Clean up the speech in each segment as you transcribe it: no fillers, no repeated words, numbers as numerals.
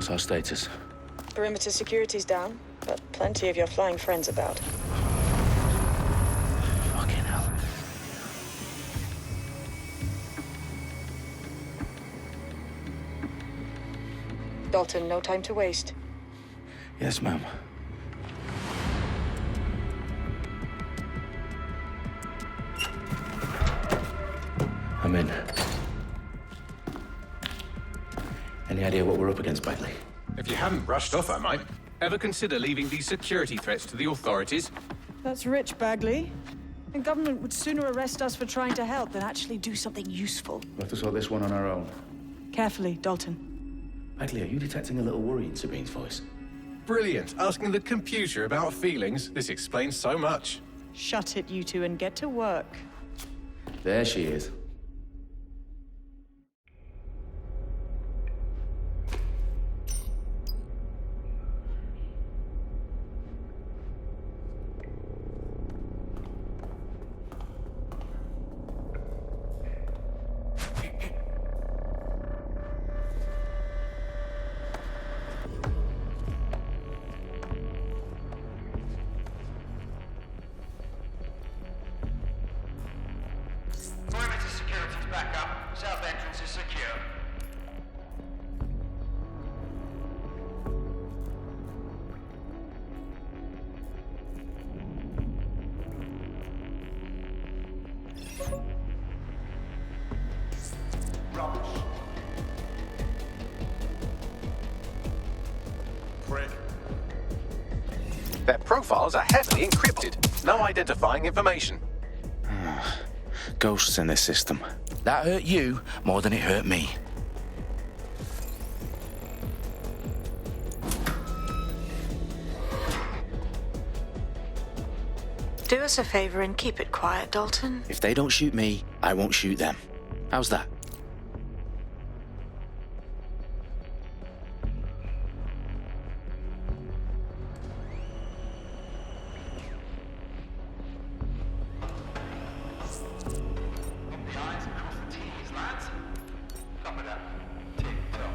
What's our status? Perimeter security's down, but plenty of your flying friends about. Fucking hell. Dalton, no time to waste. Yes, ma'am. I'm in. Any idea what we're up against, Bagley? If you haven't brushed off, I might. Ever consider leaving these security threats to the authorities? That's rich, Bagley. The government would sooner arrest us for trying to help than actually do something useful. We'll have to sort this one on our own. Carefully, Dalton. Bagley, are you detecting a little worry in Sabine's voice? Brilliant. Asking the computer about feelings. This explains so much. Shut it, you two, and get to work. There she is. Perimeter security's back up. South entrance is secure. Rubbish. Prick. Their profiles are heavily encrypted. No identifying information. Ghosts in this system. That hurt you more than it hurt me. Do us a favor and keep it quiet, Dalton. If they don't shoot me, I won't shoot them. How's that? The I's and cross the T's, lads. Copy that. Tick-tock.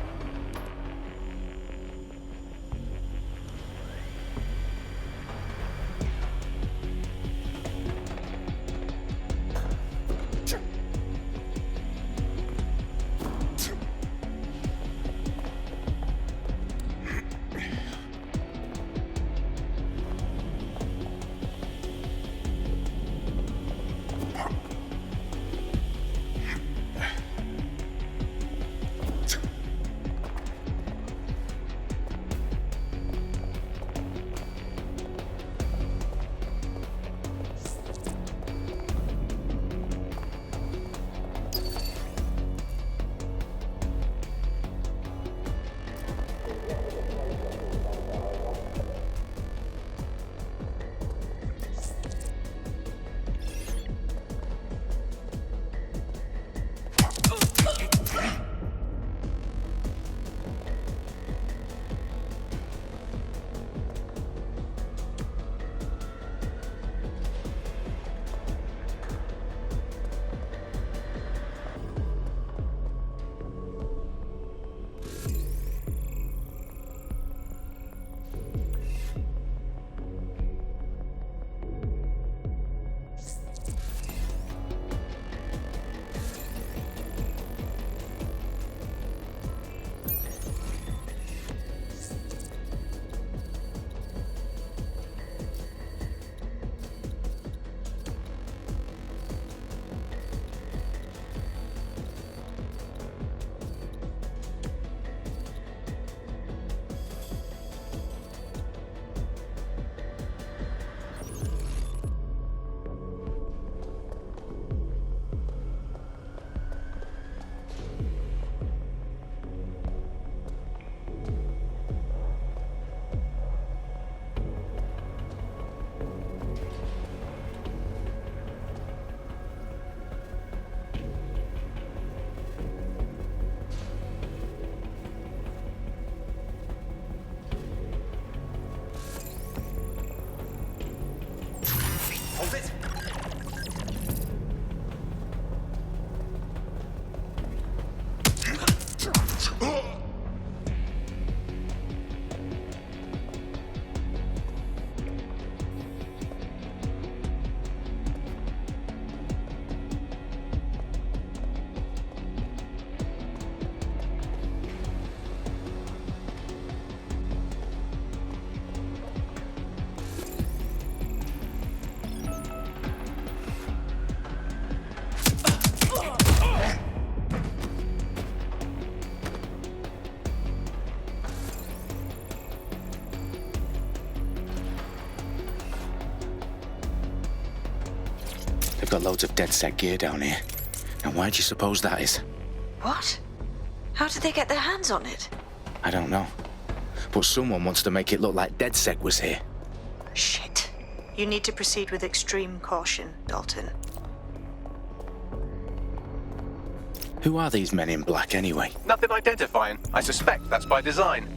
got loads of DedSec gear down here. Now, why do you suppose that is? What? How did they get their hands on it? I don't know. But someone wants to make it look like DedSec was here. Shit. You need to proceed with extreme caution, Dalton. Who are these men in black, anyway? Nothing identifying. I suspect that's by design.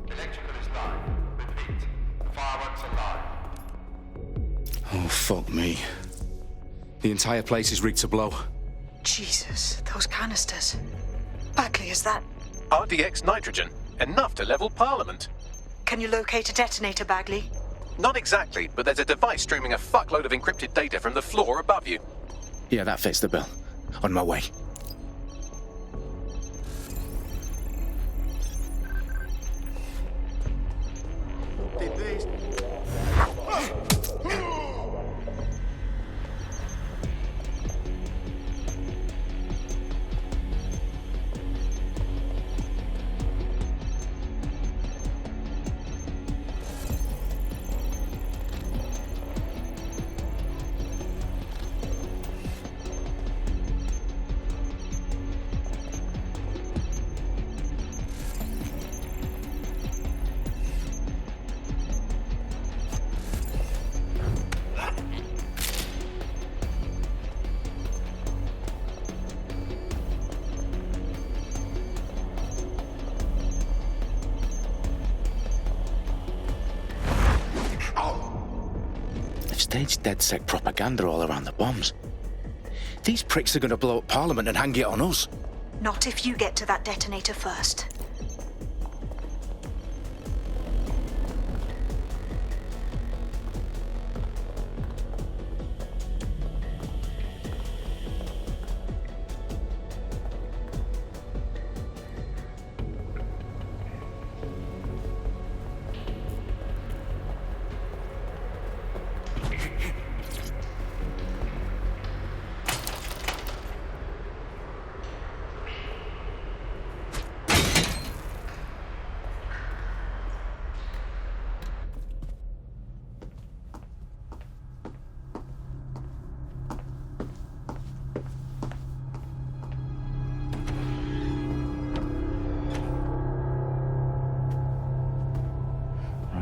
Electrical is live. Repeat. Fireworks are live. Oh, fuck me. The entire place is rigged to blow. Jesus, those canisters. Bagley, is that... RDX nitrogen. Enough to level Parliament. Can you locate a detonator, Bagley? Not exactly, but there's a device streaming a fuckload of encrypted data from the floor above you. Yeah, that fits the bill. On my way. Staged DedSec propaganda all around the bombs. These pricks are going to blow up Parliament and hang it on us. Not if you get to that detonator first.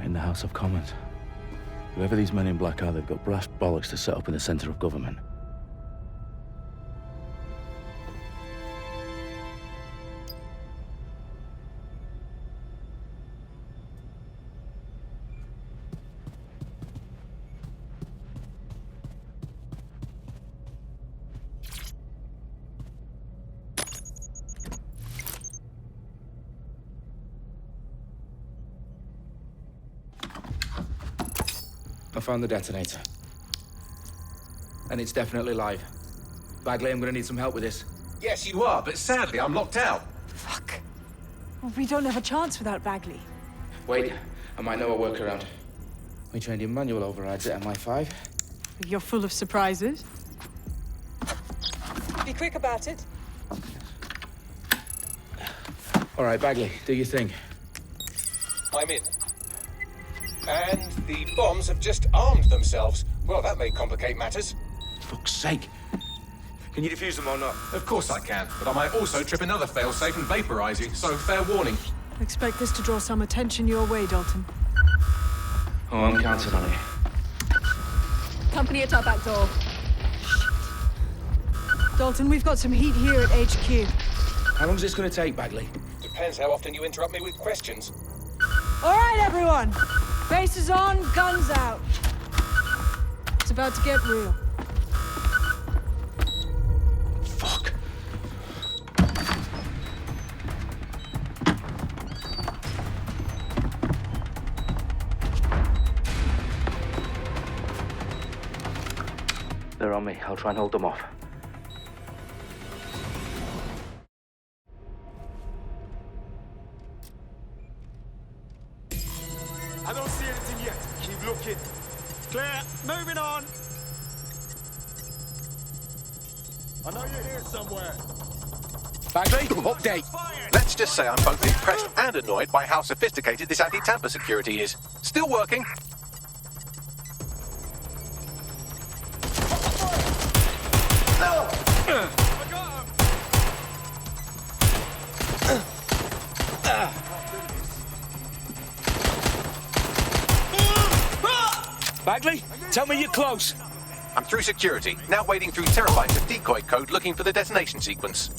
In the House of Commons. Whoever these men in black are, they've got brass bollocks to set up in the centre of government. I found the detonator. And it's definitely live. Bagley, I'm gonna need some help with this. Yes, you are, but sadly I'm locked out. Fuck. Well, we don't have a chance without Bagley. Wait, I might know a workaround. We trained in manual overrides at MI5. You're full of surprises. Be quick about it. All right, Bagley, do your thing. I'm in. And the bombs have just armed themselves. Well, that may complicate matters. Fuck's sake. Can you defuse them or not? Of course I can, but I might also trip another failsafe and vaporize you, so fair warning. Expect this to draw some attention your way, Dalton. Oh, I'm counting on it. Company at our back door. Dalton, we've got some heat here at HQ. How long is this gonna take, Bagley? Depends how often you interrupt me with questions. All right, everyone. Faces on, guns out. It's about to get real. Fuck. They're on me. I'll try and hold them off. I don't see anything yet. Keep looking. Clear. Moving on. I know you're here somewhere. Bagley, update. Let's just say I'm both impressed and annoyed by how sophisticated this anti-tamper security is. Still working. Bagley, tell me you're close. I'm through security, now wading through terabytes of decoy code looking for the detonation sequence.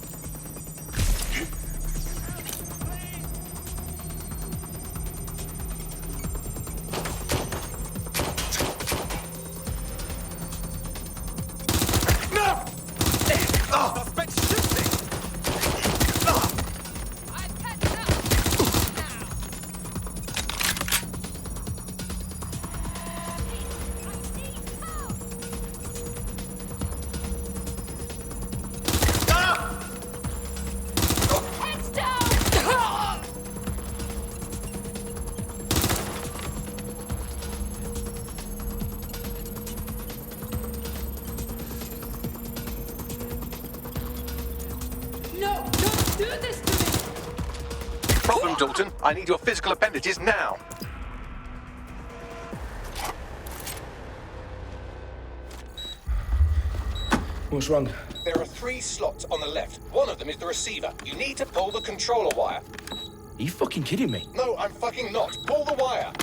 Problem, Dalton. I need your physical appendages now. What's wrong? There are 3 slots on the left. One of them is the receiver. You need to pull the controller wire. Are you fucking kidding me? No, I'm fucking not. Pull the wire.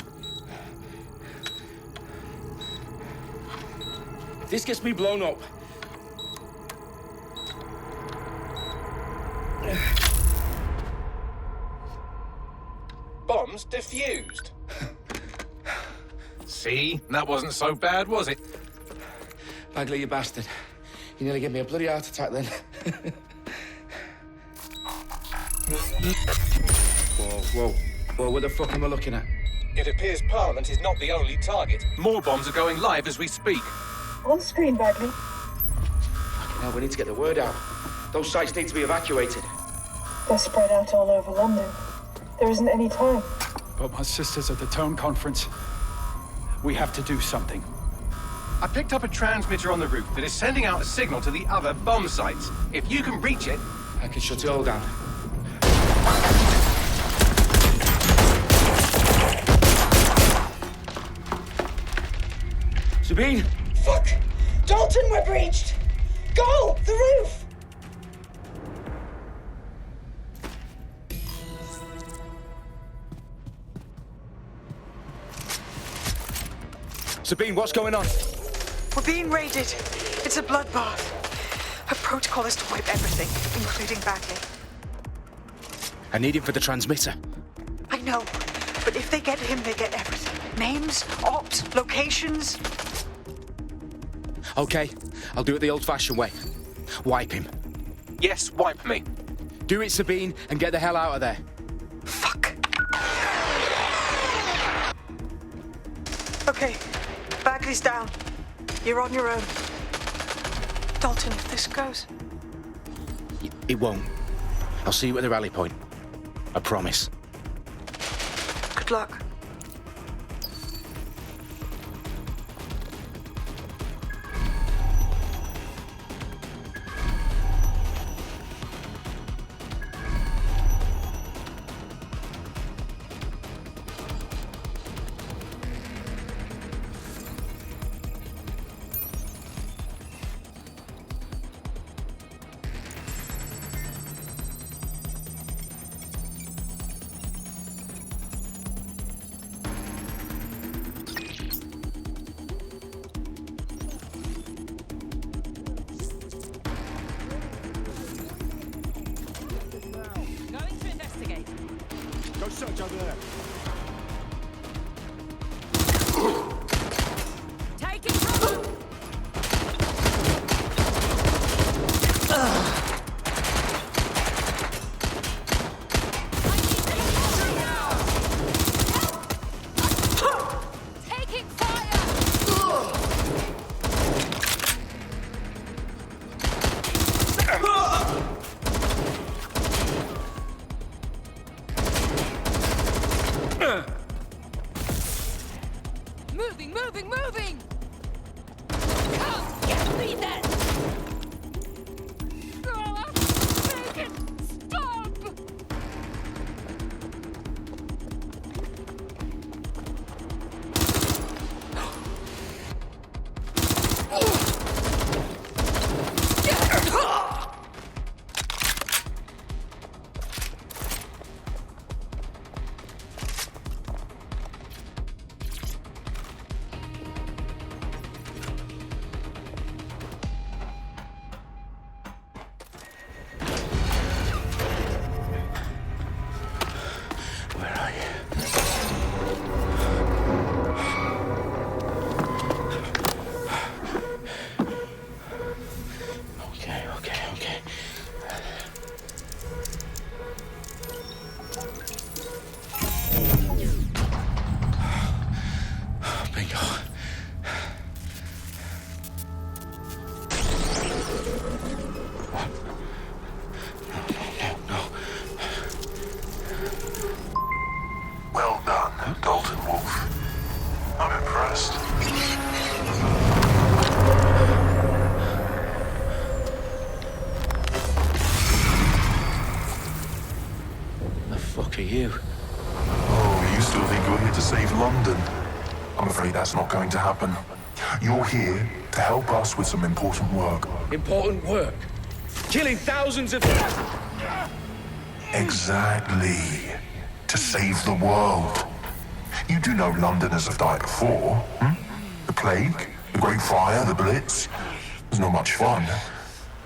If this gets me blown up. Bombs defused. See? That wasn't so bad, was it? Bagley, you bastard. You nearly gave me a bloody heart attack then. Whoa, what the fuck am I looking at? It appears Parliament is not the only target. More bombs are going live as we speak. On screen, Bagley. Now we need to get the word out. Those sites need to be evacuated. They're spread out all over London. There isn't any time. But my sister's at the town conference. We have to do something. I picked up a transmitter on the roof that is sending out a signal to the other bomb sites. If you can reach it... I can shut it all down. Sabine! Fuck! Dalton, we're breached! Go! The roof! Sabine, what's going on? We're being raided. It's a bloodbath. Our protocol is to wipe everything, including Bagley. I need him for the transmitter. I know, but if they get him, they get everything. Names, ops, locations. Okay, I'll do it the old-fashioned way. Wipe him. Yes, wipe me. Do it, Sabine, and get the hell out of there. Fuck. Okay, Bagley's down. You're on your own. Dalton, if this goes... It won't. I'll see you at the rally point. I promise. Good luck. Going to investigate. Go search over there. Take it from taking fire! Moving! Come, get me then! Make it London. I'm afraid that's not going to happen. You're here to help us with some important work. Important work. Killing thousands of... Exactly. To save the world. You do know Londoners have died before, hmm? The Plague, the Great Fire, the Blitz. It's not much fun.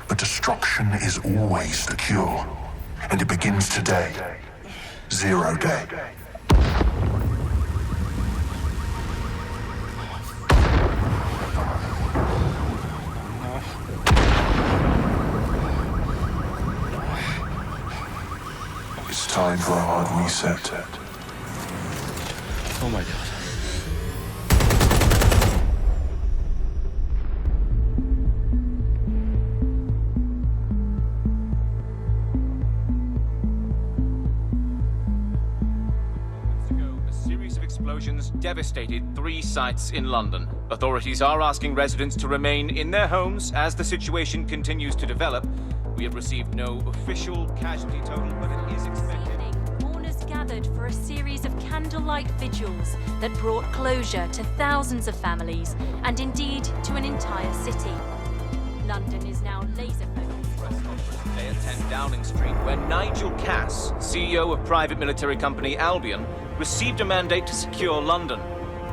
But destruction is always the cure. And it begins today. Zero Day. It's time for a hard reset. Oh my God. Explosions devastated 3 sites in London. Authorities are asking residents to remain in their homes as the situation continues to develop. We have received no official casualty total, but it is expected. Mourners gathered for a series of candlelight vigils that brought closure to thousands of families and indeed to an entire city. London is now laser-focused. Press conference today at 10 Downing Street, where Nigel Cass, CEO of private military company Albion, received a mandate to secure London.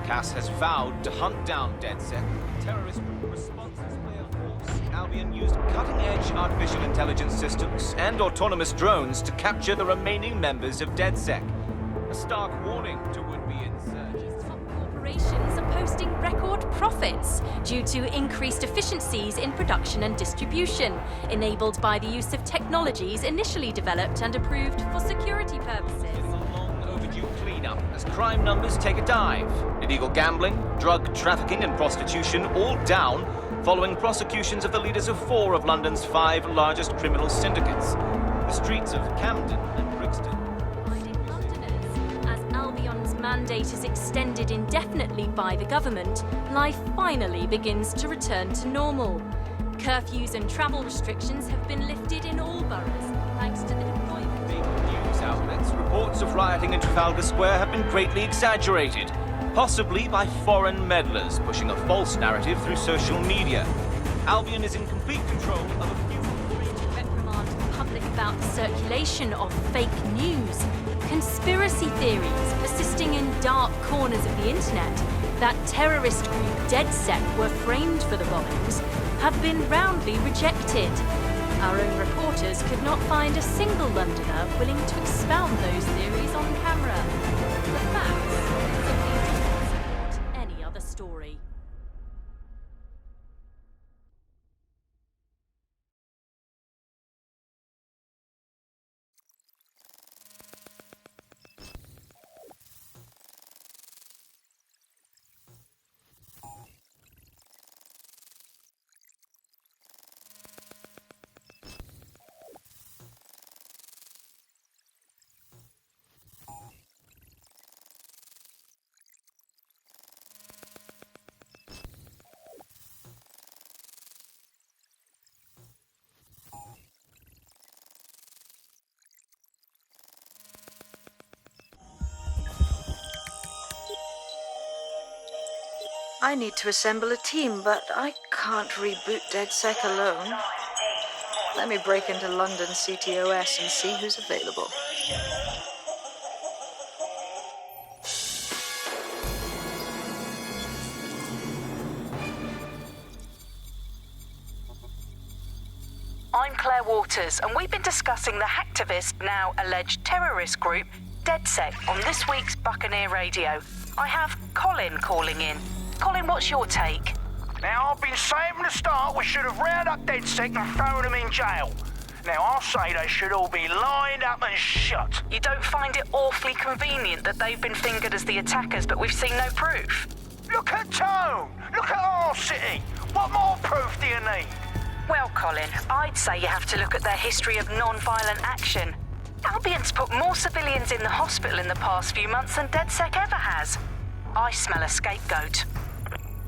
Cass has vowed to hunt down DedSec. Terrorist responses were force. Albion used cutting-edge artificial intelligence systems and autonomous drones to capture the remaining members of DedSec. A stark warning to would-be insurgents. Top corporations are posting record profits due to increased efficiencies in production and distribution, enabled by the use of technologies initially developed and approved for security purposes. Cleanup as crime numbers take a dive. Illegal gambling, drug trafficking and prostitution all down following prosecutions of the leaders of 4 of London's 5 largest criminal syndicates. The streets of Camden and Brixton. Reminding Londoners, as Albion's mandate is extended indefinitely by the government, life finally begins to return to normal. Curfews and travel restrictions have been lifted in all boroughs, thanks to the deployment. News outlets, reports of rioting in Trafalgar Square have been greatly exaggerated, possibly by foreign meddlers pushing a false narrative through social media. Albion is in complete control of a few... Reprimand the public about the circulation of fake news, conspiracy theories persisting in dark corners of the internet that terrorist group DedSec were framed for the bombings have been roundly rejected. Our own reporters could not find a single Londoner willing to expound those theories on camera. The facts simply do not support any other story. I need to assemble a team, but I can't reboot DedSec alone. Let me break into London CTOS and see who's available. I'm Claire Waters, and we've been discussing the hacktivist, now alleged terrorist group, DedSec, on this week's Buccaneer Radio. I have Colin calling in. Colin, what's your take? Now, I've been saying from the start we should have rounded up DedSec and thrown them in jail. Now, I'll say they should all be lined up and shot. You don't find it awfully convenient that they've been fingered as the attackers, but we've seen no proof? Look at Tone! Look at our city! What more proof do you need? Well, Colin, I'd say you have to look at their history of non-violent action. Albion's put more civilians in the hospital in the past few months than DedSec ever has. I smell a scapegoat.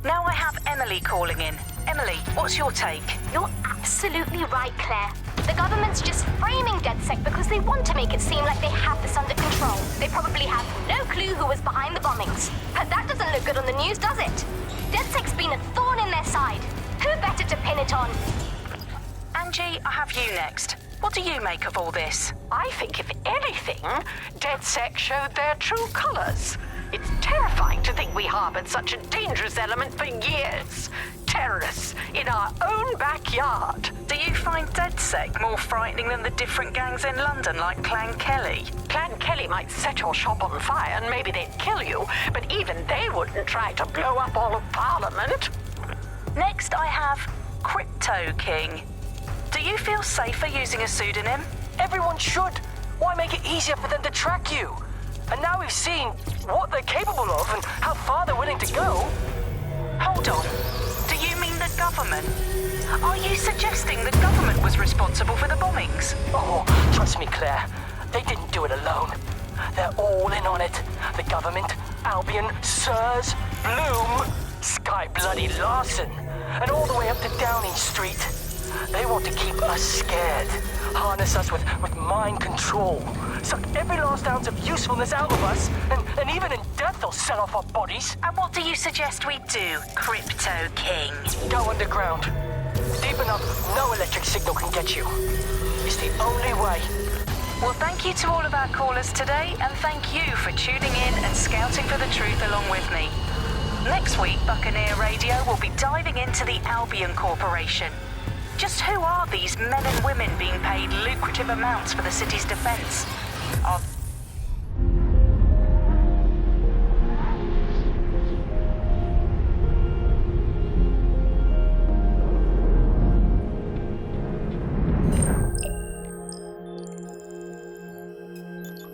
Now I have Emily calling in. Emily, what's your take? You're absolutely right, Claire. The government's just framing DedSec because they want to make it seem like they have this under control. They probably have no clue who was behind the bombings. But that doesn't look good on the news, does it? DedSec's been a thorn in their side. Who better to pin it on? Angie, I have you next. What do you make of all this? I think, if anything, DedSec showed their true colors. It's terrifying to think we harbored such a dangerous element for years. Terrorists in our own backyard. Do you find DedSec more frightening than the different gangs in London, like Clan Kelly? Clan Kelly might set your shop on fire and maybe they'd kill you, but even they wouldn't try to blow up all of Parliament. Next, I have Crypto King. Do you feel safer using a pseudonym? Everyone should. Why make it easier for them to track you? And now we've seen what they're capable of and how far they're willing to go. Hold on. Do you mean the government? Are you suggesting the government was responsible for the bombings? Oh, trust me, Claire. They didn't do it alone. They're all in on it. The government, Albion, Sirs, Bloom, Sky Bloody Larson, and all the way up to Downing Street. They want to keep us scared, harness us with mind control, suck every last ounce of usefulness out of us, and even in death they'll sell off our bodies. And what do you suggest we do, Crypto King? Go underground. Deep enough, no electric signal can get you. It's the only way. Well, thank you to all of our callers today, and thank you for tuning in and scouting for the truth along with me. Next week, Buccaneer Radio will be diving into the Albion Corporation. Just who are these men and women being paid lucrative amounts for the city's defense?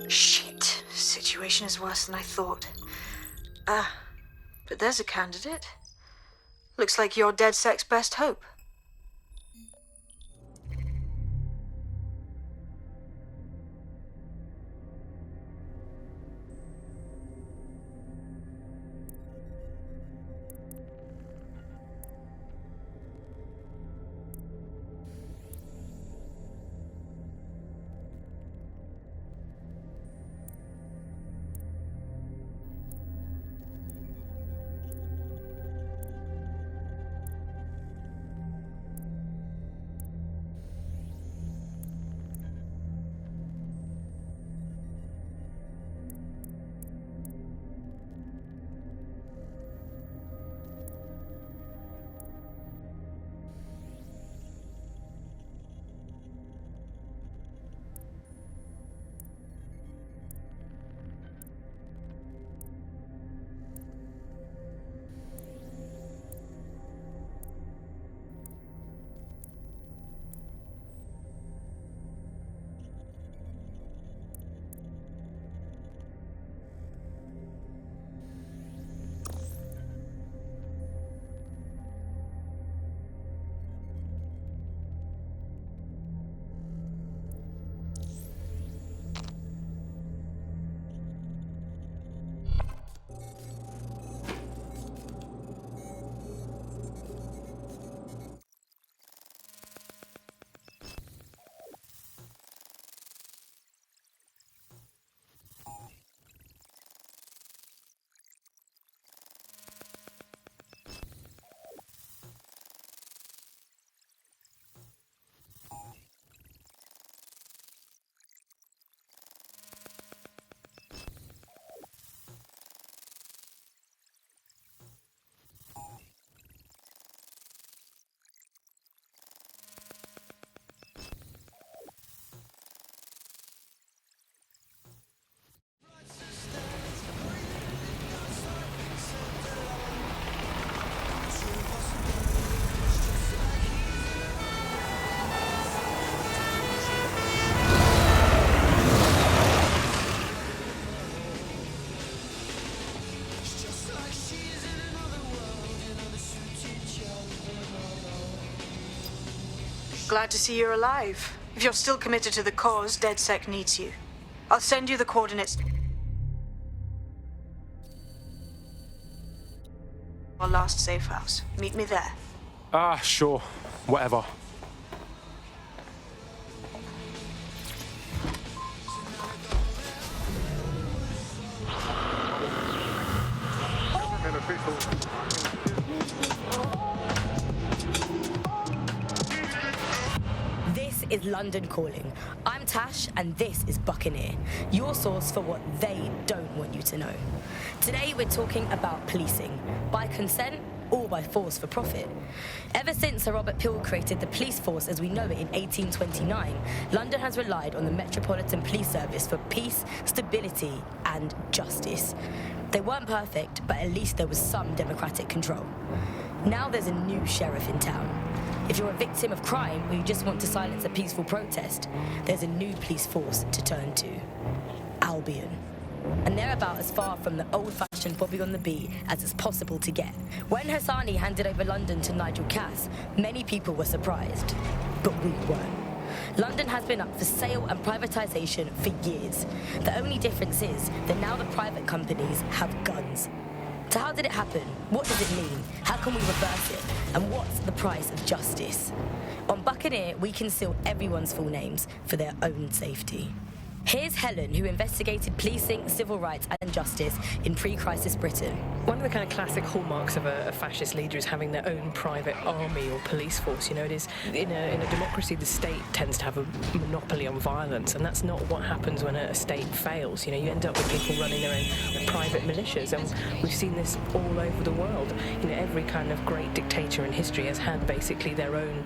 Shit. Situation is worse than I thought. But there's a candidate. Looks like you're DedSec's best hope. Glad to see you're alive. If you're still committed to the cause, DedSec needs you. I'll send you the coordinates. our last safe house. Meet me there. Ah, sure. Whatever. This is London Calling. I'm Tash, and this is Buccaneer, your source for what they don't want you to know. Today we're talking about policing, by consent or by force for profit. Ever since Sir Robert Peel created the police force as we know it in 1829, London has relied on the Metropolitan Police Service for peace, stability, and justice. They weren't perfect, but at least there was some democratic control. Now there's a new sheriff in town. If you're a victim of crime or you just want to silence a peaceful protest, there's a new police force to turn to. Albion. And they're about as far from the old-fashioned Bobby on the beat as it's possible to get. When Hassani handed over London to Nigel Cass, many people were surprised, but we weren't. London has been up for sale and privatisation for years. The only difference is that now the private companies have guns. So how did it happen? What does it mean? How can we reverse it? And what's the price of justice? On Buccaneer, we conceal everyone's full names for their own safety. Here's Helen, who investigated policing, civil rights and justice in pre-crisis Britain. One of the kind of classic hallmarks of a fascist leader is having their own private army or police force. You know, it is in a democracy, the state tends to have a monopoly on violence, and that's not what happens when a state fails. You know, you end up with people running their own private militias, and we've seen this all over the world. You know, every kind of great dictator in history has had basically their own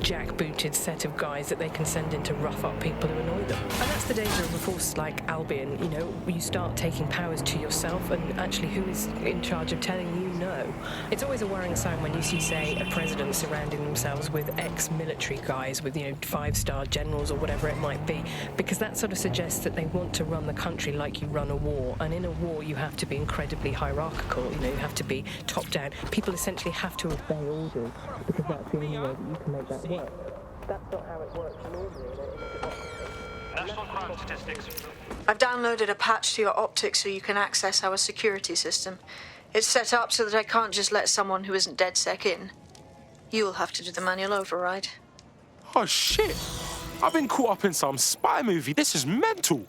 jackbooted set of guys that they can send in to rough up people who annoy them. And that's the danger of a force like Albion. You know, you start taking powers to yourself, and actually who is in charge of telling you no? It's always a worrying sign when you see, say, a president surrounding themselves with ex-military guys, with, you know, 5-star generals or whatever it might be, because that sort of suggests that they want to run the country like you run a war. And in a war, you have to be incredibly hierarchical. You know, you have to be top-down. People essentially have to obey orders, because that's the only way that you can make that work. That's not how it works normally in a democracy. National crime statistics. I've downloaded a patch to your optics so you can access our security system. It's set up so that I can't just let someone who isn't DedSec in. You'll have to do the manual override. Oh, shit. I've been caught up in some spy movie. This is mental.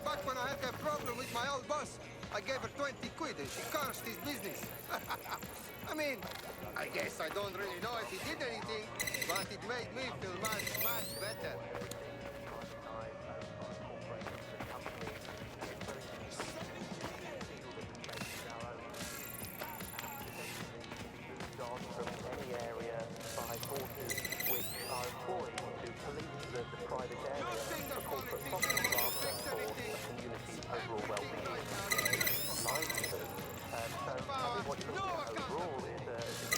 Back when I had that problem with my old boss, I gave her 20 quid and she cursed his business. I mean, I guess I don't really know if he did anything, but it made me feel much, much better.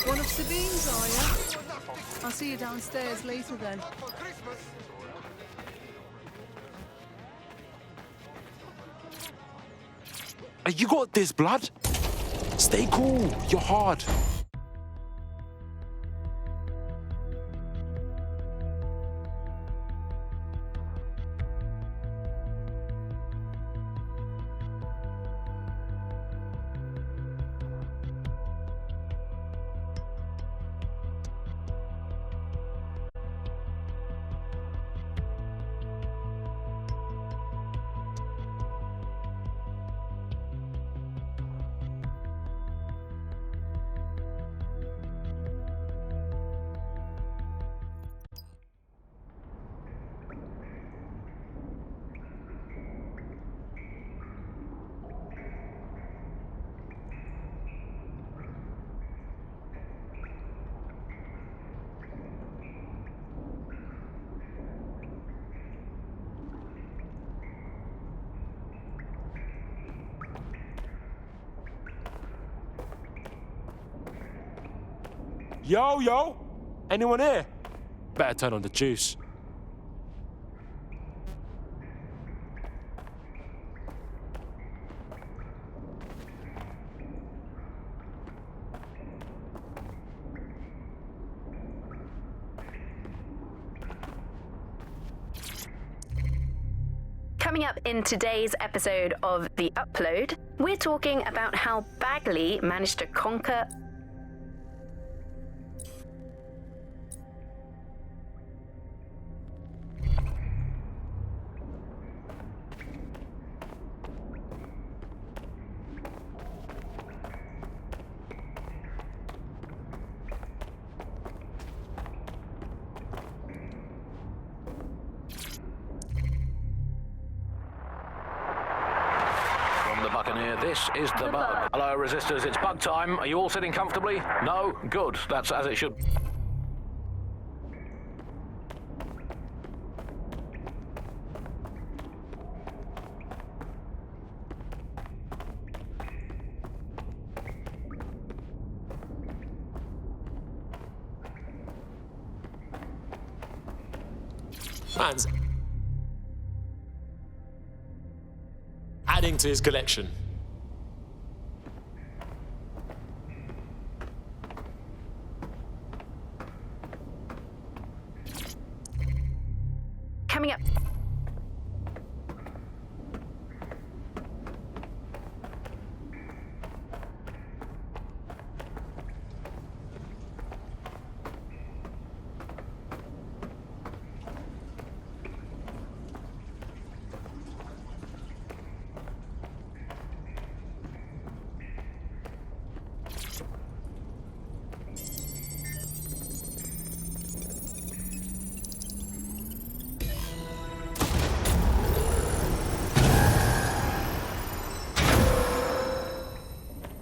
One of Sabine's, are you? I'll see you downstairs later then. You got this, blood. Stay cool. You're hard. Yo, anyone here? Better turn on the juice. Come Coming up in today's episode of The Upload, we're talking about how Bagley managed to conquer This is the bug. Hello, resistors. It's bug time. Are you all sitting comfortably? No? Good. That's as it should. Man's adding to his collection. coming up.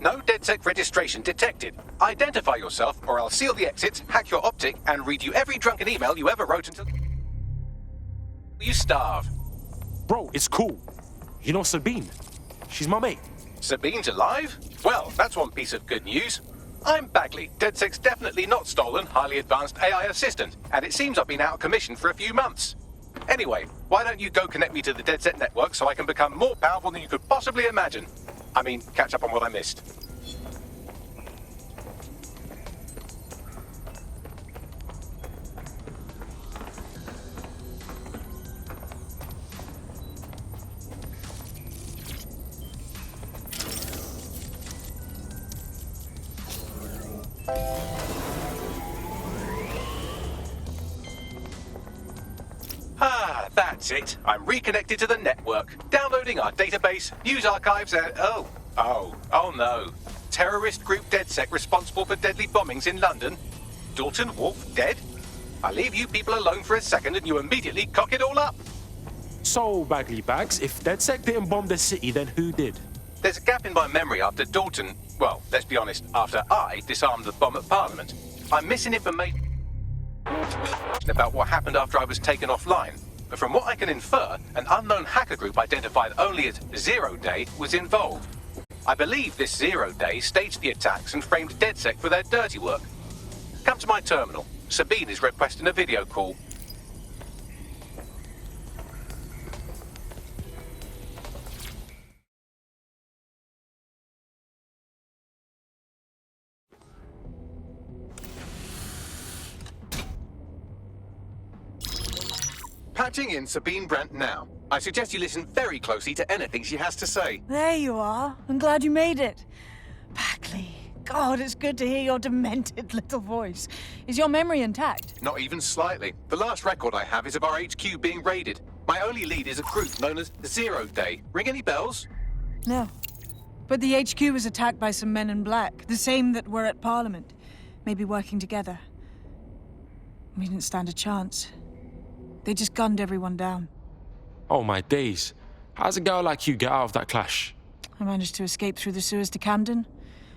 No DedSec registration detected. Identify yourself, or I'll seal the exits, hack your optic, and read you every drunken email you ever wrote until you starve. Bro, it's cool. You know Sabine? She's my mate. Sabine's alive? Well, that's one piece of good news. I'm Bagley, DedSec's definitely not stolen, highly advanced AI assistant, and it seems I've been out of commission for a few months. Anyway, why don't you go connect me to the DedSec network so I can become more powerful than you could possibly imagine? I mean, catch up on what I missed. Ah, that's it. I'm reconnected to the network, downloading our database, news archives, and oh no. Terrorist group DedSec responsible for deadly bombings in London. Dalton Wolf dead? I leave you people alone for a second and you immediately cock it all up. So, Bagley Bags, if DedSec didn't bomb the city, then who did? There's a gap in my memory after Dalton, well, let's be honest, after I disarmed the bomb at Parliament. I'm missing information about what happened after I was taken offline. But from what I can infer, an unknown hacker group identified only as Zero Day was involved. I believe this Zero Day staged the attacks and framed DedSec for their dirty work. Come to my terminal. Sabine is requesting a video call. Patching in Sabine Brandt now. I suggest you listen very closely to anything she has to say. There you are. I'm glad you made it. Bagley. God, it's good to hear your demented little voice. Is your memory intact? Not even slightly. The last record I have is of our HQ being raided. My only lead is a group known as Zero Day. Ring any bells? No. But the HQ was attacked by some men in black, the same that were at Parliament. Maybe working together. We didn't stand a chance. They just gunned everyone down. Oh my days. How's a girl like you get out of that clash? I managed to escape through the sewers to Camden.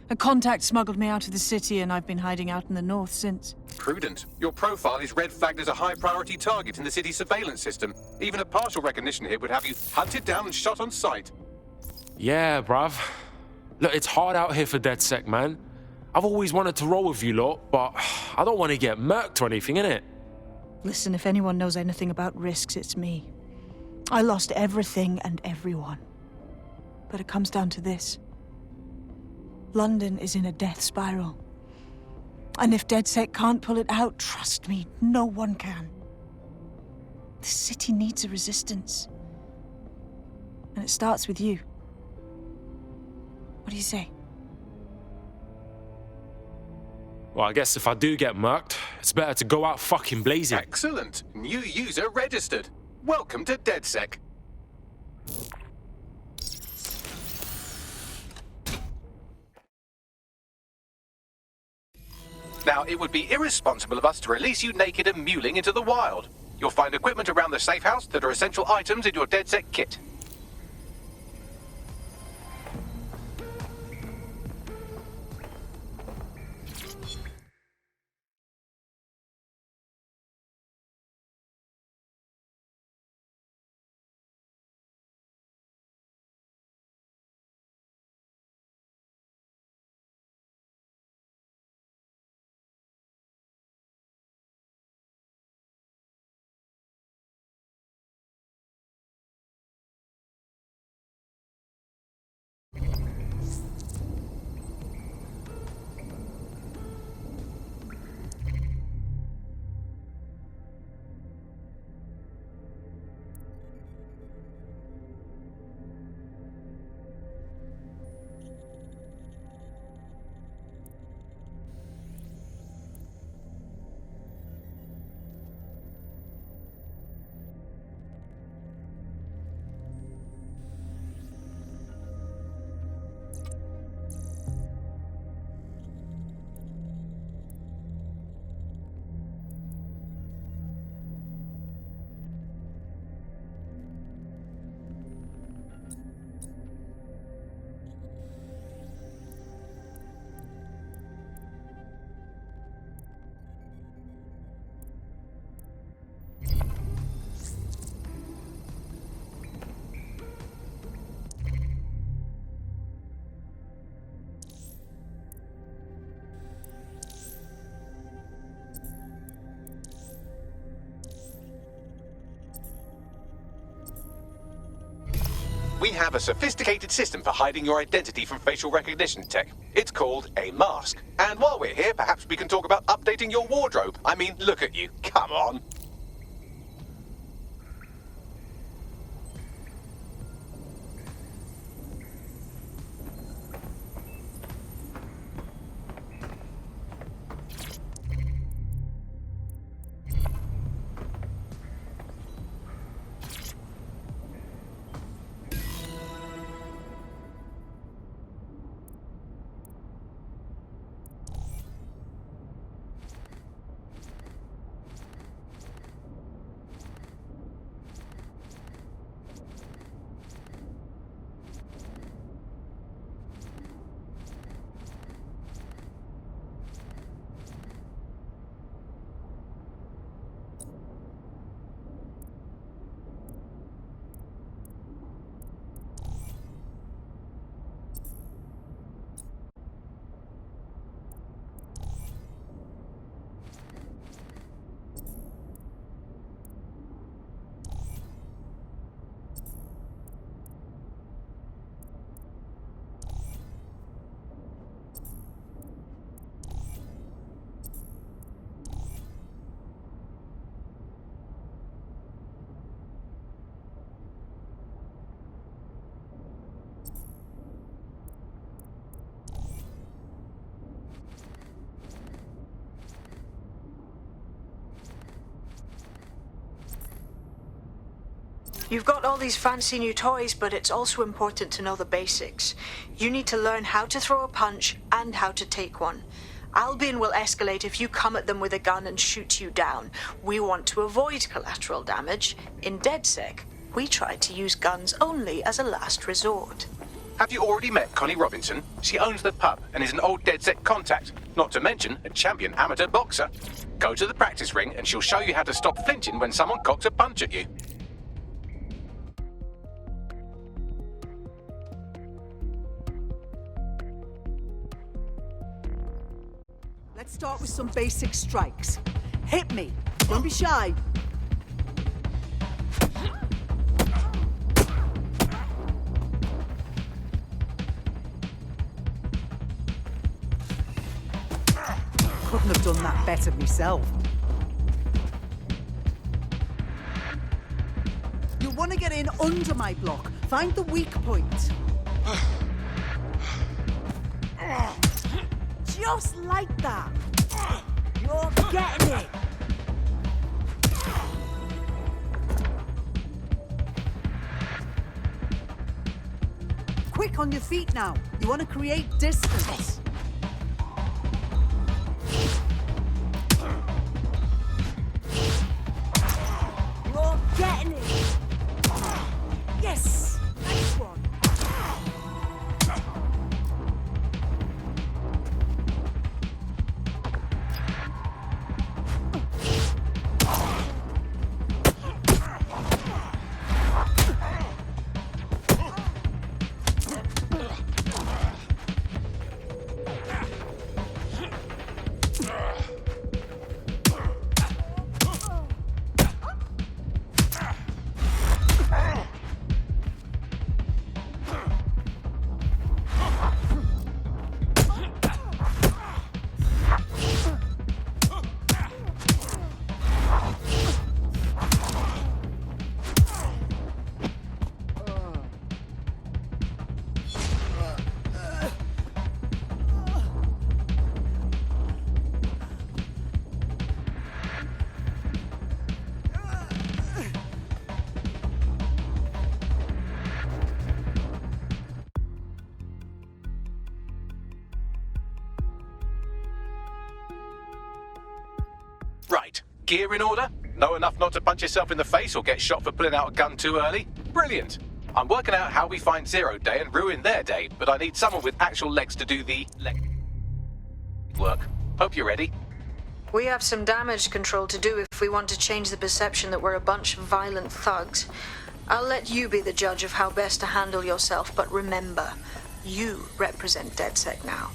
A contact smuggled me out of the city and I've been hiding out in the north since. Prudent. Your profile is red flagged as a high-priority target in the city's surveillance system. Even a partial recognition here would have you hunted down and shot on sight. Yeah, bruv. Look, it's hard out here for DedSec, man. I've always wanted to roll with you lot, but I don't want to get murked or anything, innit? Listen, if anyone knows anything about risks, it's me. I lost everything and everyone. But it comes down to this. London is in a death spiral. And if DedSec can't pull it out, trust me, no one can. The city needs a resistance. And it starts with you. What do you say? Well, I guess if I do get murked, it's better to go out fucking blazing. Excellent. New user registered. Welcome to DedSec. Now, it would be irresponsible of us to release you naked and mewling into the wild. You'll find equipment around the safe house that are essential items in your DedSec kit. We have a sophisticated system for hiding your identity from facial recognition tech. It's called a mask. And while we're here, perhaps we can talk about updating your wardrobe. I mean, look at you. Come on. You've got all these fancy new toys, but it's also important to know the basics. You need to learn how to throw a punch and how to take one. Albion will escalate if you come at them with a gun and shoot you down. We want to avoid collateral damage. In DedSec, we try to use guns only as a last resort. Have you already met Connie Robinson? She owns the pub and is an old DedSec contact, not to mention a champion amateur boxer. Go to the practice ring and she'll show you how to stop flinching when someone cocks a punch at you. Let's start with some basic strikes. Hit me. Don't be shy. Couldn't have done that better myself. You want to get in under my block, Find the weak point. Just like that. You're getting it. Quick on your feet now. You want to create distance. You're getting it. Yes. Nice one. Right. Gear in order? Know enough not to punch yourself in the face or get shot for pulling out a gun too early? Brilliant. I'm working out how we find Zero Day and ruin their day, but I need someone with actual legs to do the work. Hope you're ready. We have some damage control to do if we want to change the perception that we're a bunch of violent thugs. I'll let you be the judge of how best to handle yourself, but remember, you represent DedSec now.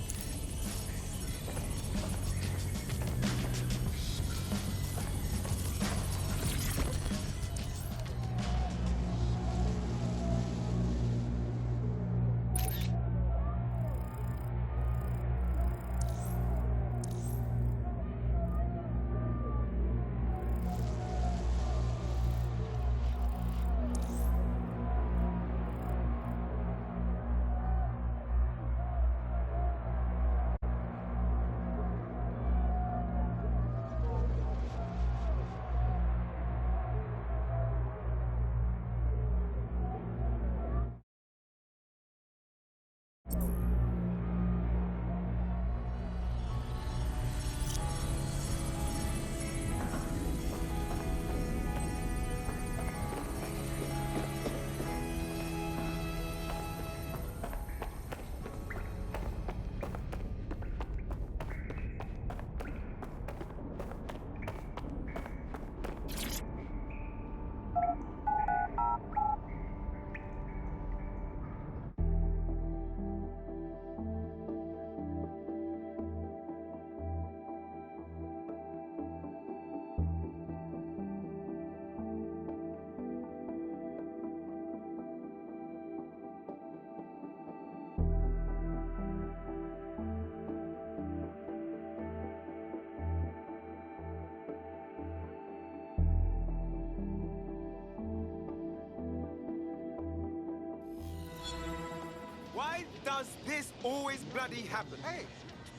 Why does this always bloody happen? Hey,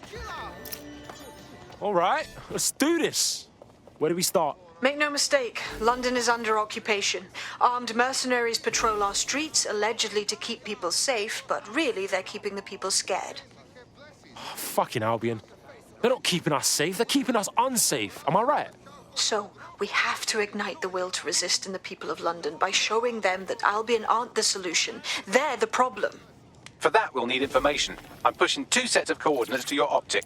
chill out. All right, let's do this. Where do we start? Make no mistake, London is under occupation. Armed mercenaries patrol our streets, allegedly to keep people safe, but really they're keeping the people scared. Oh, fucking Albion. They're not keeping us safe, they're keeping us unsafe. Am I right? So, we have to ignite the will to resist in the people of London by showing them that Albion aren't the solution. They're the problem. For that, we'll need information. I'm pushing 2 sets of coordinates to your optic.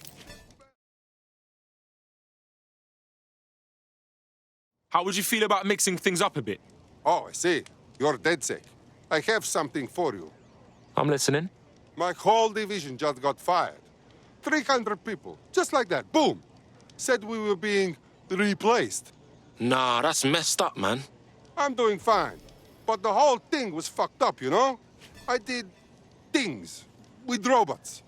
How would you feel about mixing things up a bit? Oh, I see. You're DedSec. I have something for you. I'm listening. My whole division just got fired. 300 people, just like that, boom. Said we were being replaced. Nah, that's messed up, man. I'm doing fine. But the whole thing was fucked up, you know? I did things with robots.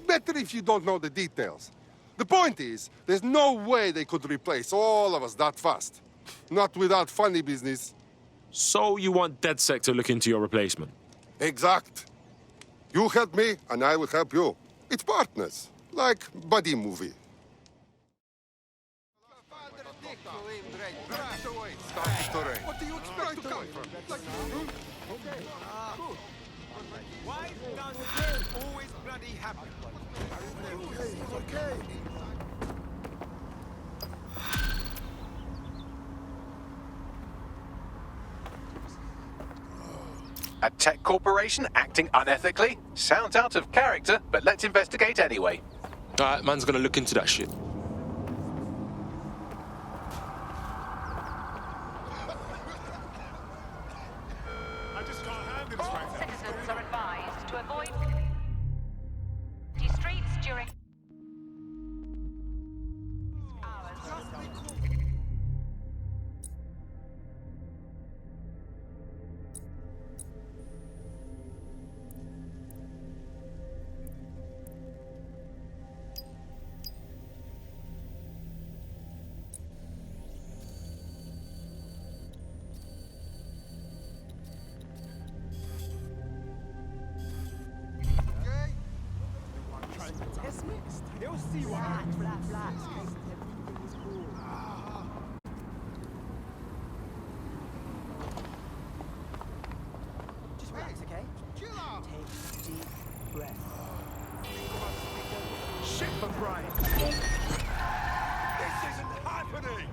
Better if you don't know the details. The point is, there's no way they could replace all of us that fast. Not without funny business. So you want DedSec to look into your replacement? Exact. You help me, and I will help you. It's partners, like buddy movie. What do you expect to come from? Okay. Why does this always bloody happen? Okay. A tech corporation acting unethically? Sounds out of character, but let's investigate anyway. Alright, man's gonna look into that shit. All citizens are advised to avoid streets during hours. They'll see what happens. Just relax, okay? Chill out. Take deep breath. Shit for Brian. This isn't happening.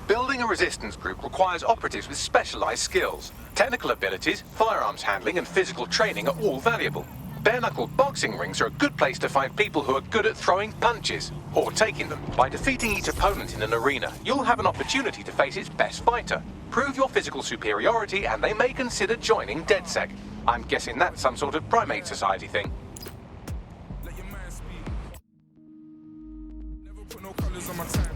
Building a resistance group requires operatives with specialized skills. Technical abilities, firearms handling, and physical training are all valuable. Bare-knuckle boxing rings are a good place to find people who are good at throwing punches, or taking them. By defeating each opponent in an arena, you'll have an opportunity to face its best fighter. Prove your physical superiority, and they may consider joining DedSec. I'm guessing that's some sort of primate society thing. Let your man speak. Never put no colors on my time.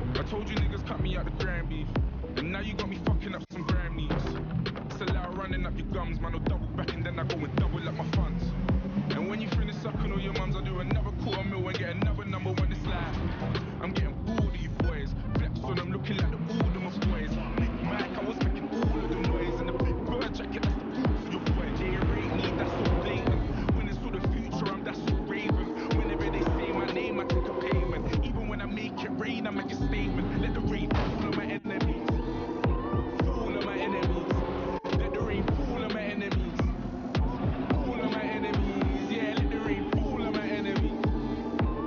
I told you niggas cut me out the grand beef, and now you got me fucking up some grand meats. It's allowed running up your gums, man, I'll double back and then I go and double up my funds. And when you finish sucking all your mums, I'll do another $250,000 and get another number one this life. I'm getting bored of you boys, flex on them looking like the Alderman boys. Big Mike, I was making all of the noise, and the big bird jacket, that's the proof for your boy. They rate me, that's so blatant. When it's for the future, I'm that so raven. Whenever they say my name, I take a payment. Even when I make it rain, I make a statement. Let the rain fall on my enemies. Fall on my enemies. Let the rain fall on my enemies. Fall on my enemies. Yeah, let the rain fall on my enemies.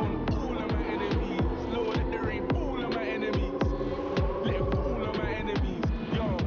On all of my enemies. Lord, let the rain fall on my enemies. Let it fall on my enemies. Yo.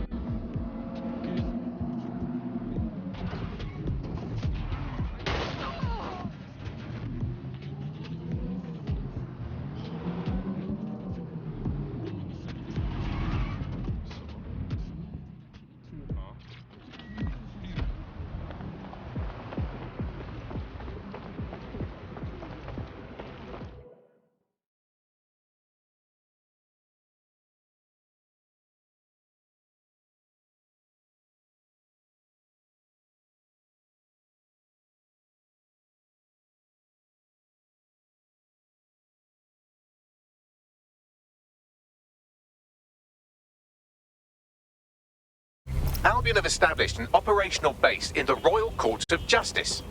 Albion have established an operational base in the Royal Courts of Justice.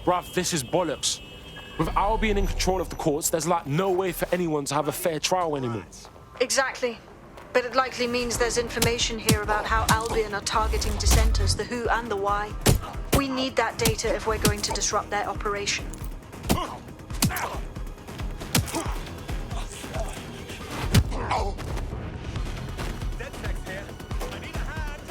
Bruv, this is bollocks. With Albion in control of the courts, there's like no way for anyone to have a fair trial anymore. Exactly. But it likely means there's information here about how Albion are targeting dissenters, the who and the why. We need that data if we're going to disrupt their operation. DedSec's here. I need a hand.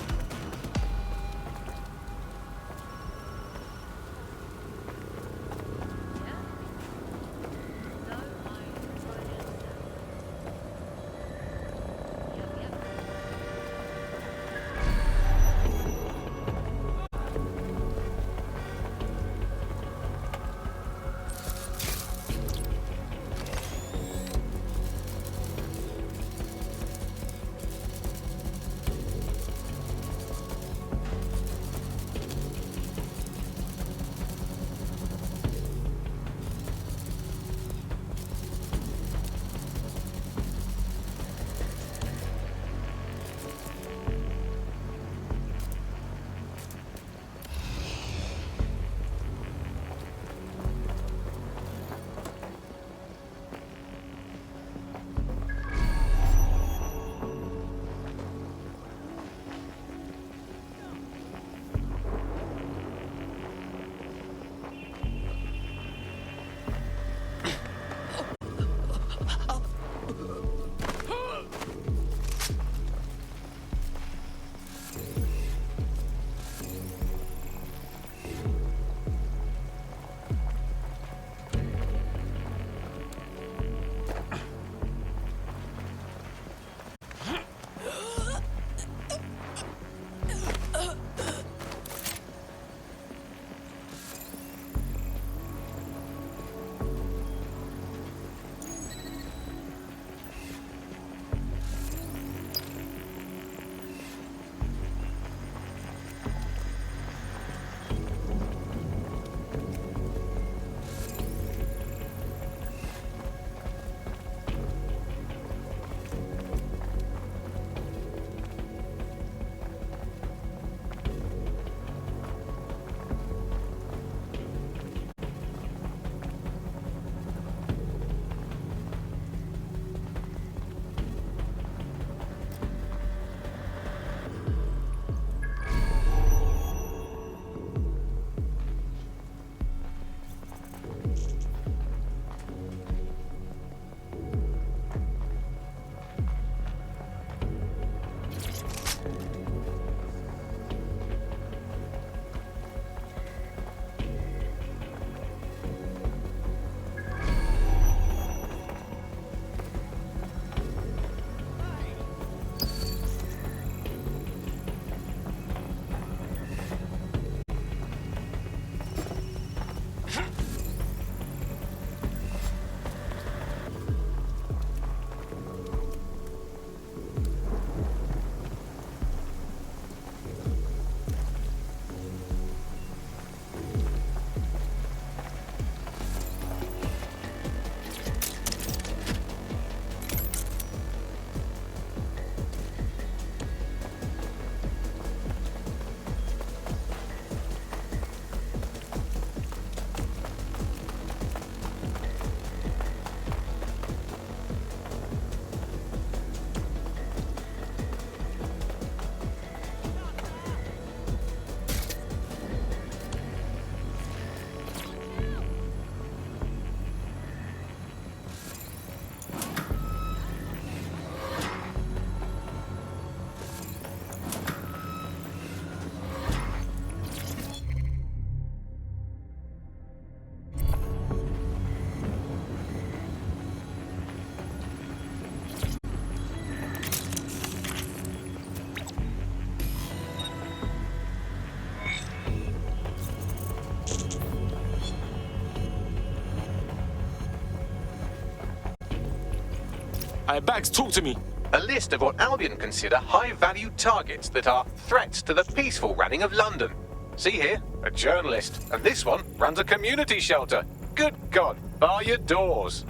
Hey, Bags, talk to me. A list of what Albion consider high-value targets that are threats to the peaceful running of London. See here, a journalist, and this one runs a community shelter. Good God, bar your doors.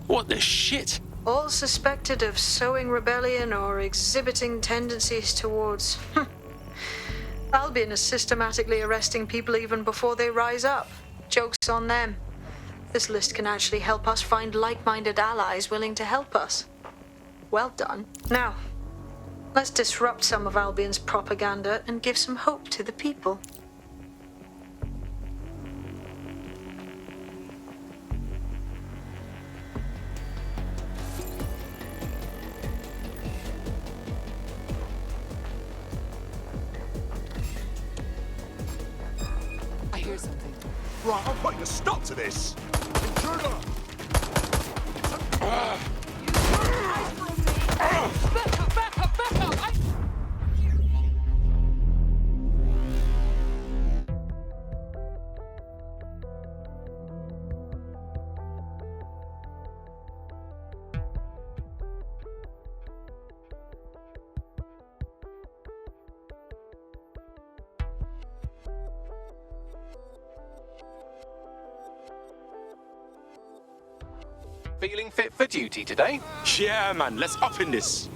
What the shit? All suspected of sowing rebellion or exhibiting tendencies towards. Albion is systematically arresting people even before they rise up. Joke's on them. This list can actually help us find like-minded allies willing to help us. Well done. Now, let's disrupt some of Albion's propaganda and give some hope to the people. I hear something. Right, I'm putting a stop to this. Intruder! Back up! Feeling fit for duty today? Yeah, man, let's up in this.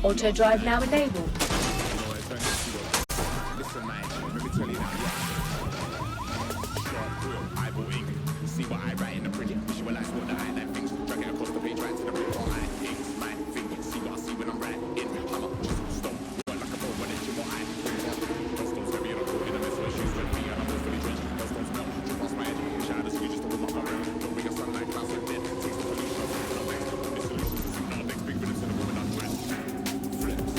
Auto drive now enabled. Listen, man, let me tell you now, see what I write in the print, visualize what the highlight things, drag it across the page, right to the print, what I think, my thing, see what I see when I'm writing, I'm a stop, work like a bow, but it's what I think, those stones heavy and I'm putting them in so shoes with me, and I'm fully drenched, those stones melt, past my head, shadows, you just don't walk around, don't bring a sunlight, clouds like dead, takes the pollution, no thanks, the solutions, no thanks, big minutes in the woman undressed, flips.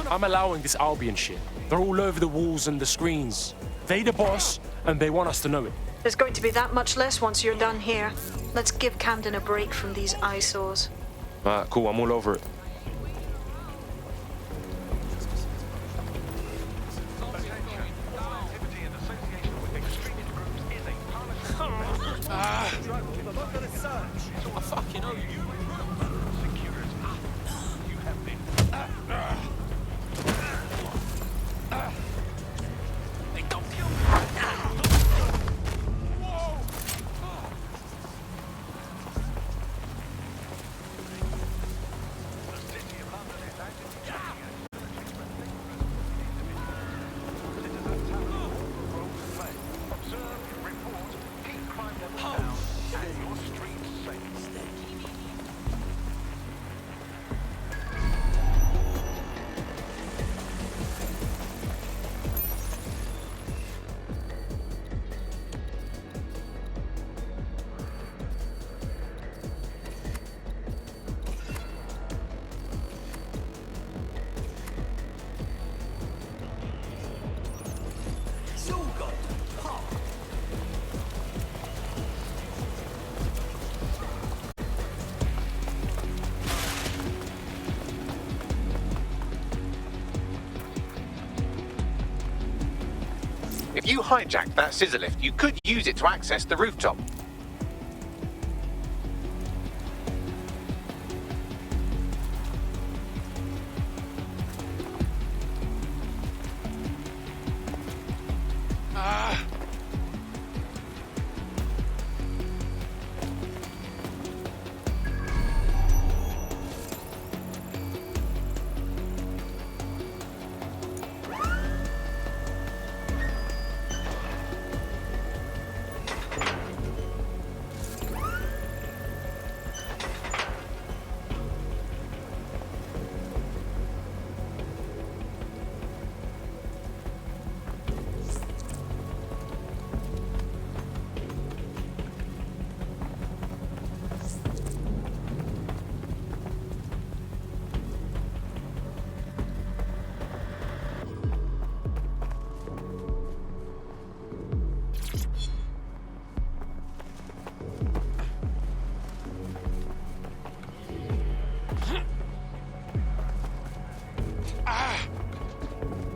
I'm allowing this Albion shit. They're all over the walls and the screens. They the boss, and they want us to know it. There's going to be that much less once you're done here. Let's give Camden a break from these eyesores. Cool, I'm all over it. I fucking owe you. If you hijacked that scissor lift, you could use it to access the rooftop.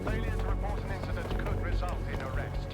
Failure to report an incident could result in arrest.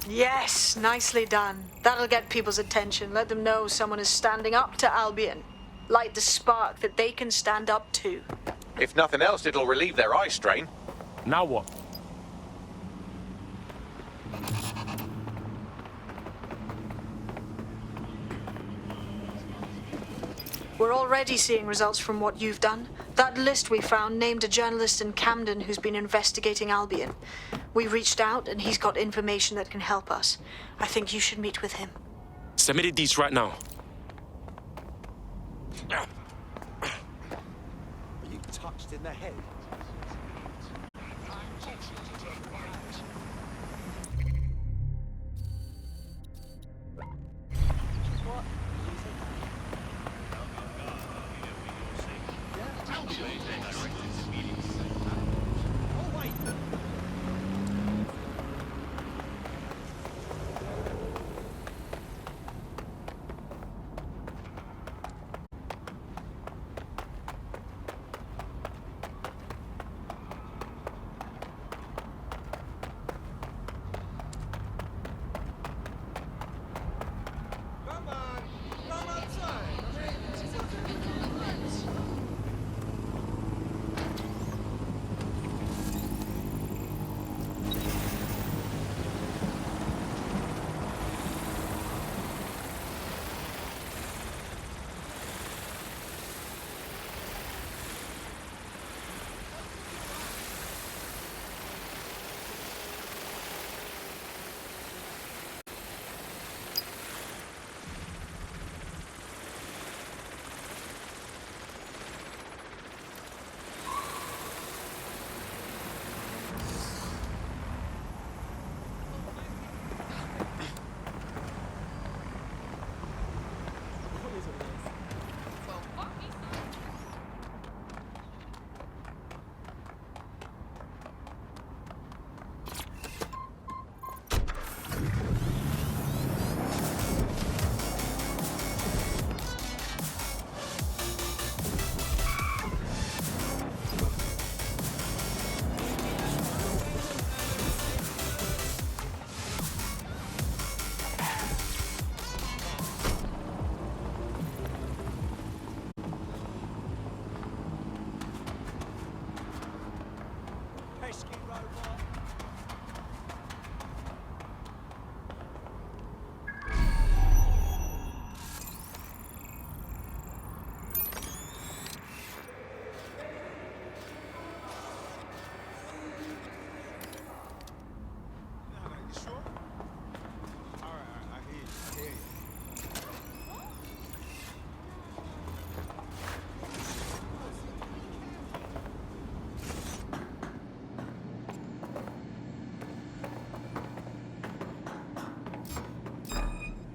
Yes, nicely done. That'll get people's attention. Let them know someone is standing up to Albion. Light the spark that they can stand up to. If nothing else, it'll relieve their eye strain. Now what? We're already seeing results from what you've done. That list we found named a journalist in Camden who's been investigating Albion. We reached out and he's got information that can help us. I think you should meet with him. Submitted these right now. Were you touched in the head?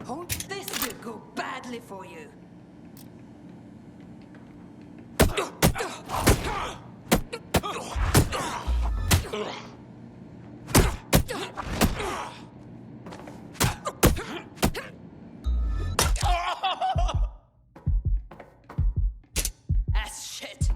This will go badly for you. Ass shit.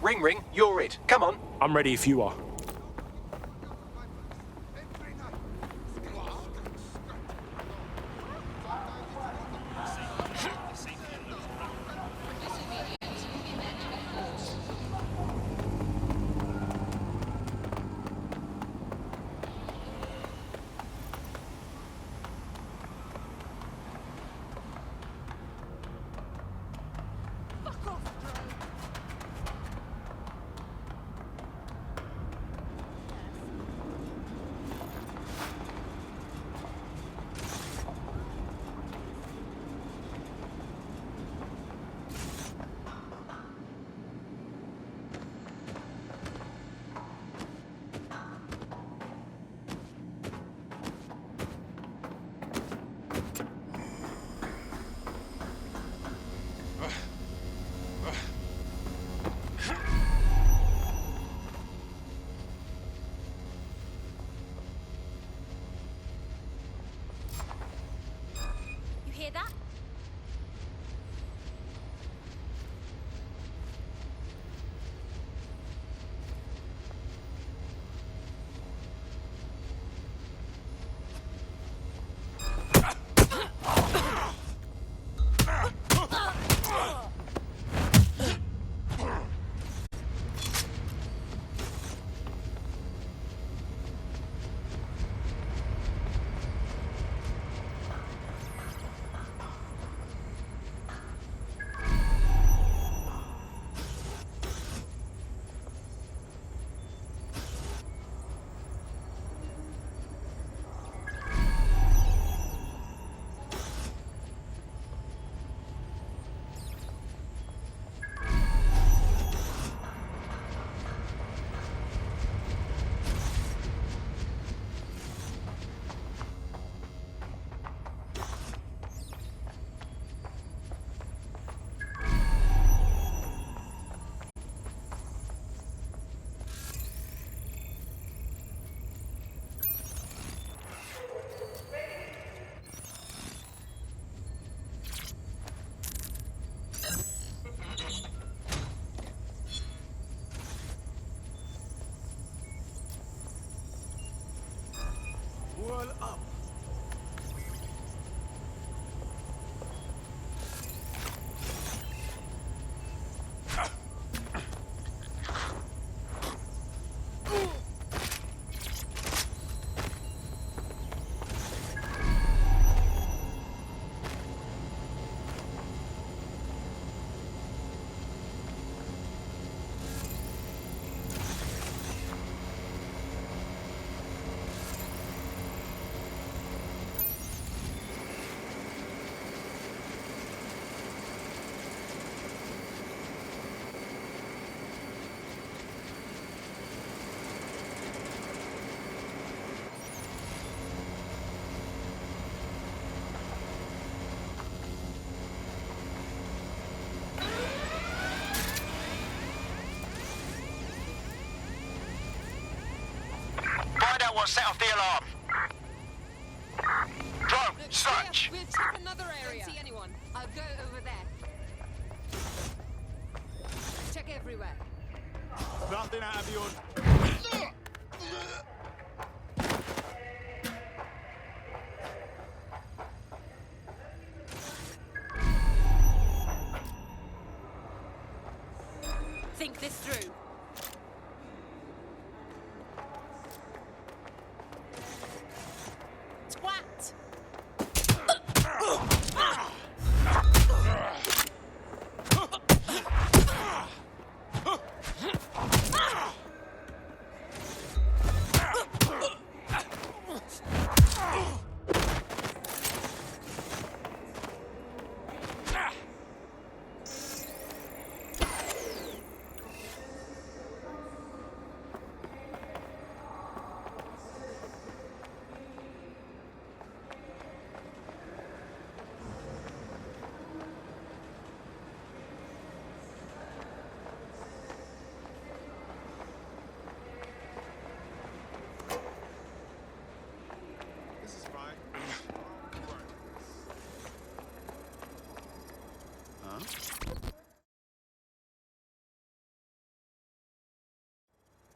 Ring ring, you're it. Come on. I'm ready if you are. You hear that? Wall up. Find out what set off the alarm. Drone, search. We'll check another area. Don't see anyone. I'll go over there. Check everywhere. Nothing out of your... Think this through. Twat!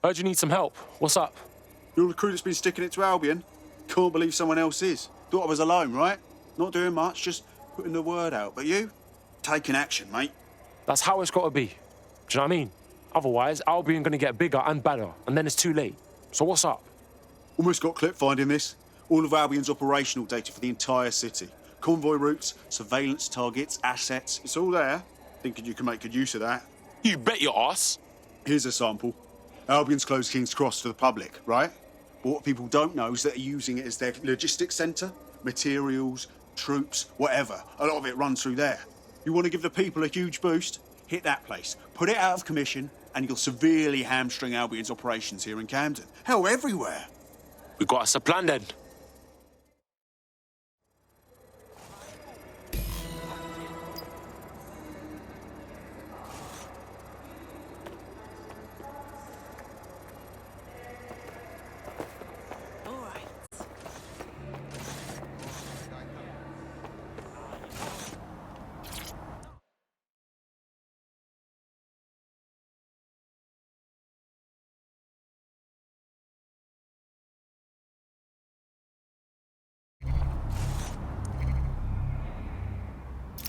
Heard you need some help. What's up? You're the crew that's been sticking it to Albion? Can't believe someone else is. Thought I was alone, right? Not doing much, just putting the word out. But you? Taking action, mate. That's how it's got to be. Do you know what I mean? Otherwise, Albion gonna get bigger and better, and then it's too late. So what's up? Almost got clip finding this. All of Albion's operational data for the entire city. Convoy routes, surveillance targets, assets. It's all there. Thinking you can make good use of that. You bet your ass. Here's a sample. Albion's closed King's Cross to the public, right? But what people don't know is that they're using it as their logistics centre. Materials, troops, whatever. A lot of it runs through there. You want to give the people a huge boost? Hit that place. Put it out of commission, and you'll severely hamstring Albion's operations here in Camden. Hell, everywhere. We got us a plan then.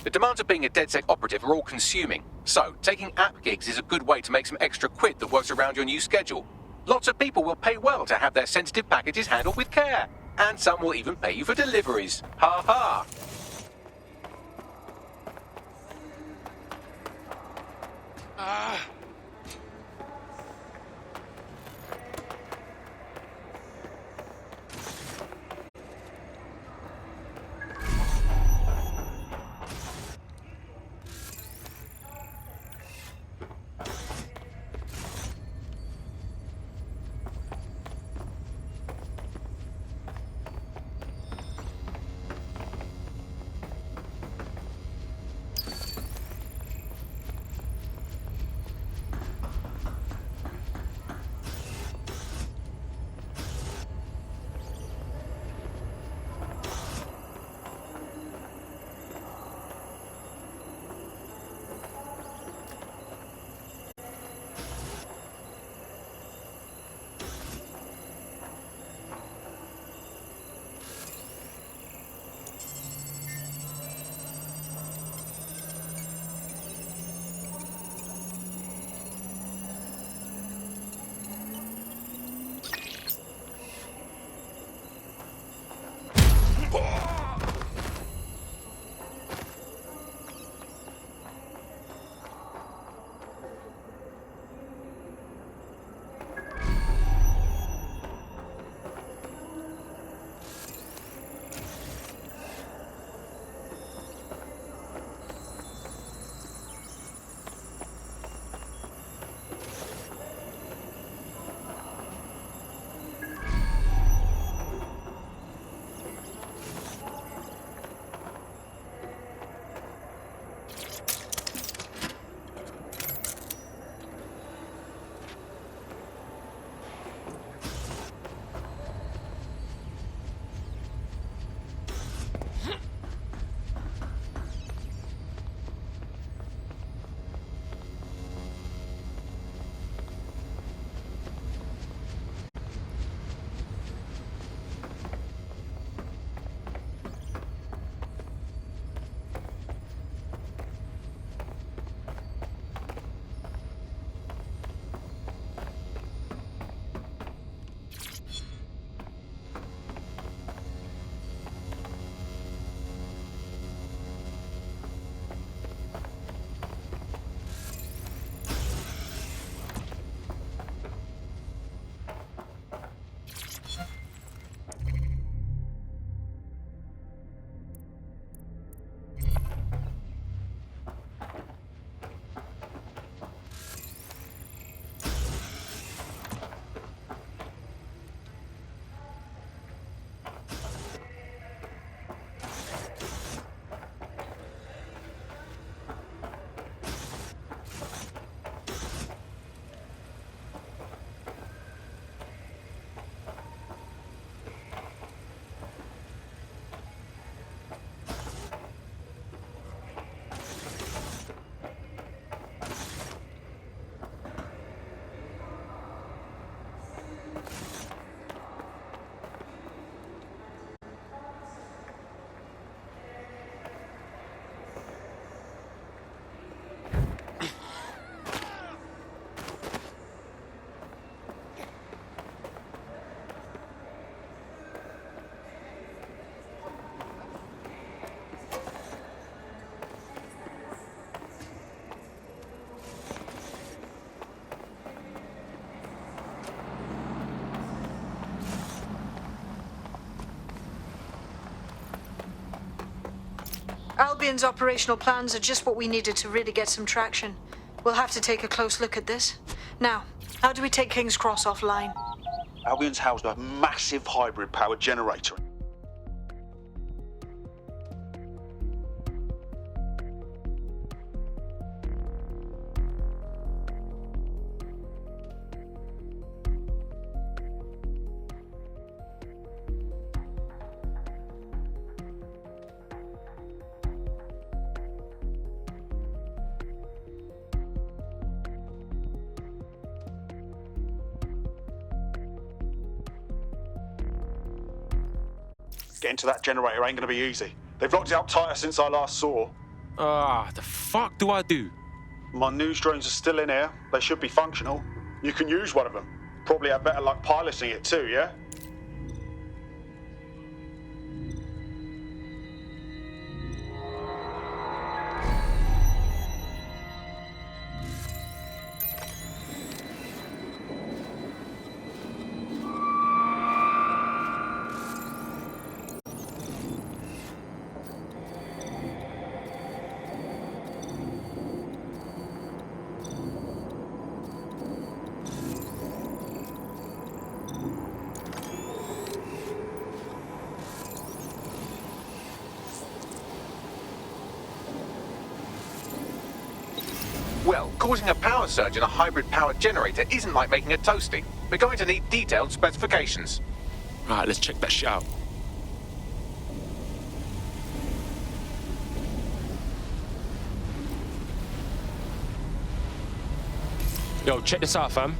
The demands of being a DedSec operative are all-consuming, so taking app gigs is a good way to make some extra quid that works around your new schedule. Lots of people will pay well to have their sensitive packages handled with care, and some will even pay you for deliveries. Ha ha! Albion's operational plans are just what we needed to really get some traction. We'll have to take a close look at this. Now, how do we take King's Cross offline? Albion's housed a massive hybrid-powered generator. Getting to that generator ain't gonna be easy. They've locked it up tighter since I last saw. The fuck do I do? My news drones are still in here. They should be functional. You can use one of them. Probably have better luck piloting it too, yeah? Well, causing a power surge in a hybrid-powered generator isn't like making a toasty. We're going to need detailed specifications. Right, let's check that shit out. Yo, check this out, fam.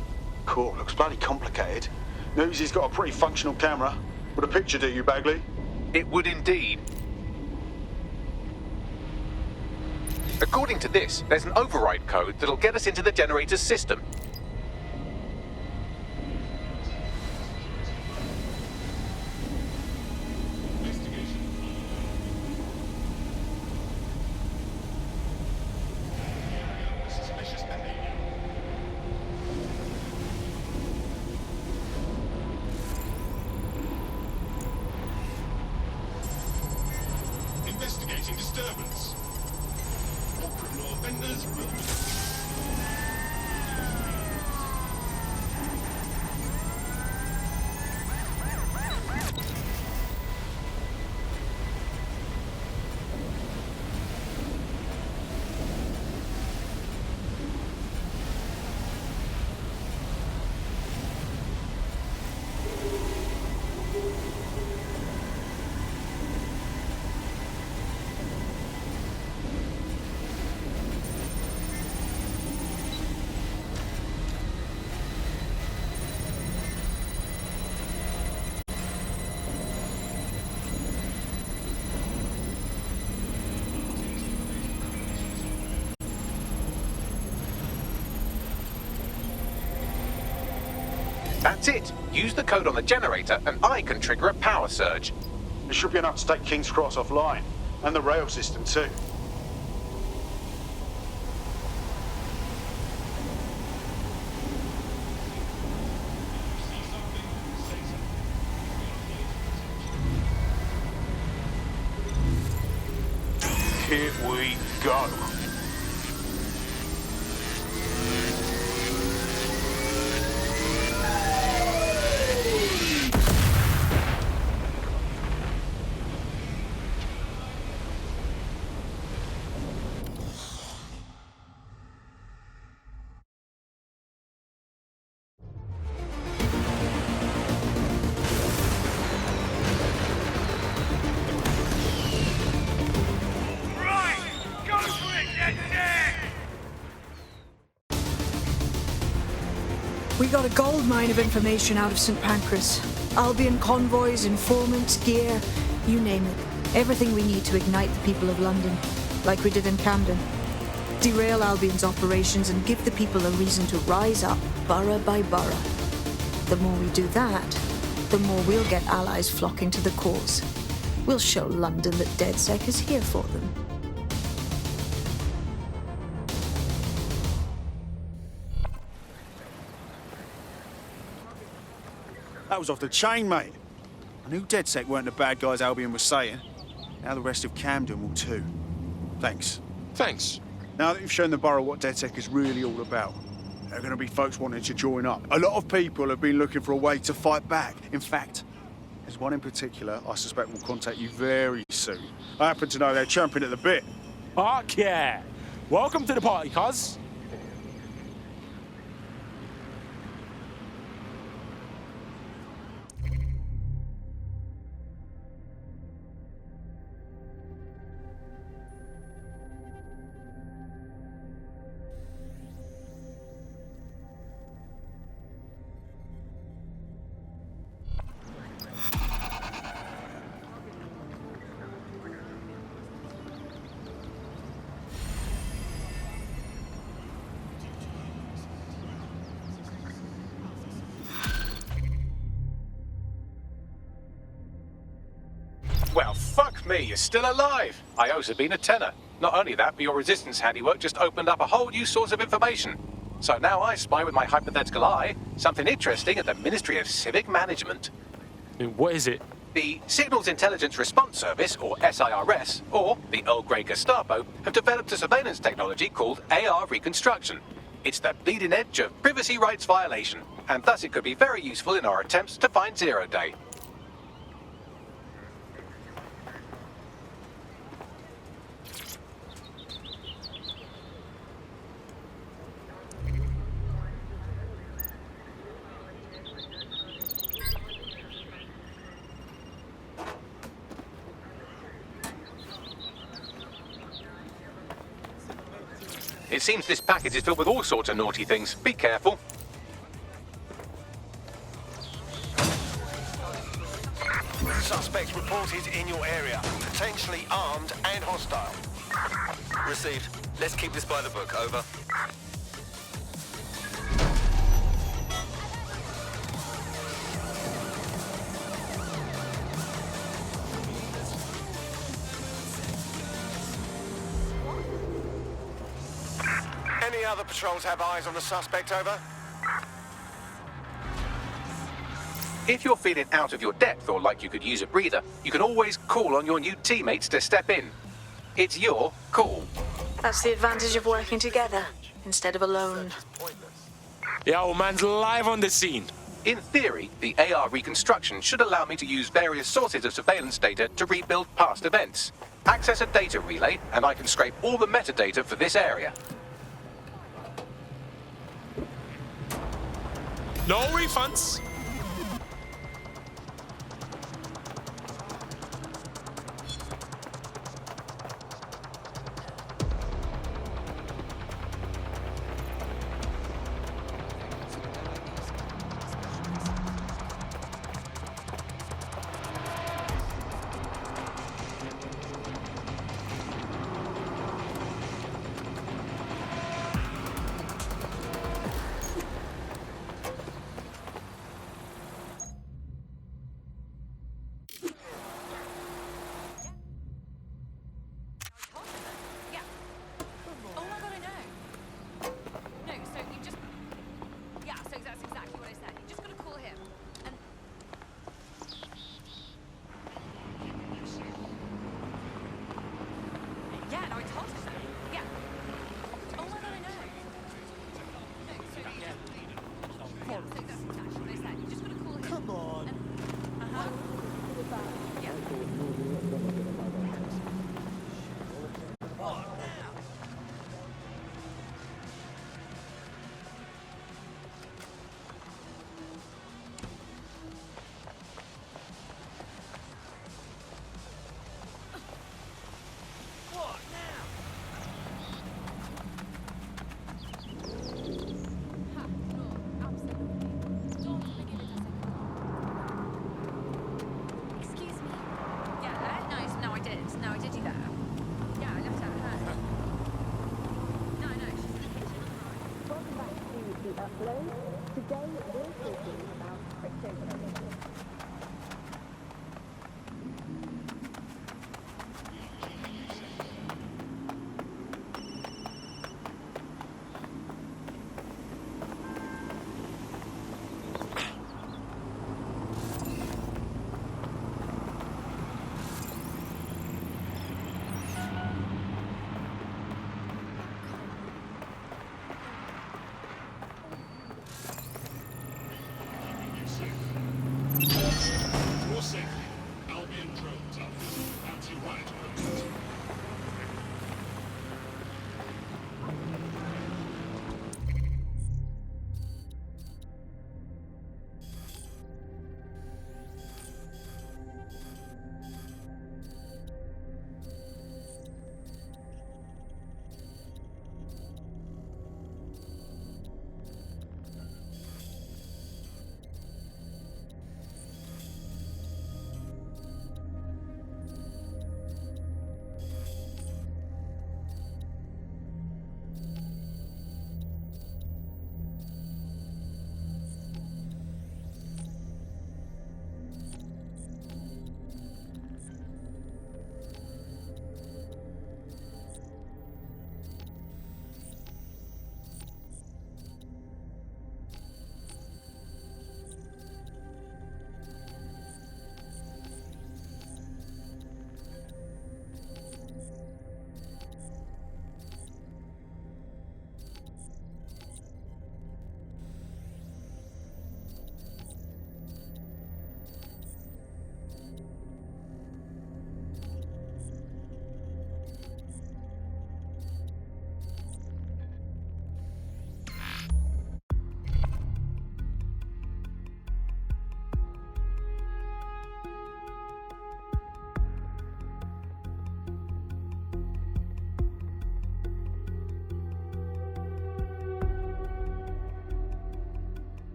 Cool, looks bloody complicated. Newsy's got a pretty functional camera. Would a picture do you, Bagley? It would indeed. According to this, there's an override code that'll get us into the generator's system. Investigating disturbance. All criminal offenders will be... That's it. Use the code on the generator and I can trigger a power surge. It should be enough to take King's Cross offline, and the rail system too. Here we go. We got a gold mine of information out of St. Pancras. Albion convoys, informants, gear, you name it. Everything we need to ignite the people of London, like we did in Camden. Derail Albion's operations and give the people a reason to rise up, borough by borough. The more we do that, the more we'll get allies flocking to the cause. We'll show London that DedSec is here for them. That was off the chain, mate. I knew DedSec weren't the bad guys Albion was saying. Now the rest of Camden will too. Thanks. Thanks. Now that you've shown the borough what DedSec is really all about, there are going to be folks wanting to join up. A lot of people have been looking for a way to fight back. In fact, there's one in particular I suspect will contact you very soon. I happen to know they're champing at the bit. Fuck yeah. Welcome to the party, cuz. Well, fuck me, you're still alive. I owes have been a tenner. Not only that, but your resistance handiwork just opened up a whole new source of information. So now I spy with my hypothetical eye something interesting at the Ministry of Civic Management. What is it? The Signals Intelligence Response Service, or SIRS, or the Earl Grey Gestapo, have developed a surveillance technology called AR Reconstruction. It's the bleeding edge of privacy rights violation, and thus it could be very useful in our attempts to find Zero Day. It seems this package is filled with all sorts of naughty things. Be careful. Suspects reported in your area. Potentially armed and hostile. Received. Let's keep this by the book. Over. Any other patrols have eyes on the suspect, over? If you're feeling out of your depth or like you could use a breather, you can always call on your new teammates to step in. It's your call. That's the advantage of working together instead of alone. Yeah, old man's live on the scene. In theory, the AR reconstruction should allow me to use various sources of surveillance data to rebuild past events. Access a data relay, and I can scrape all the metadata for this area. No refunds.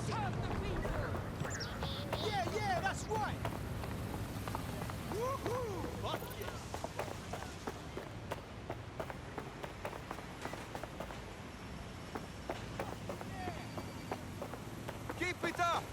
Yeah, that's right. Woohoo! Fuck yes. Keep it up.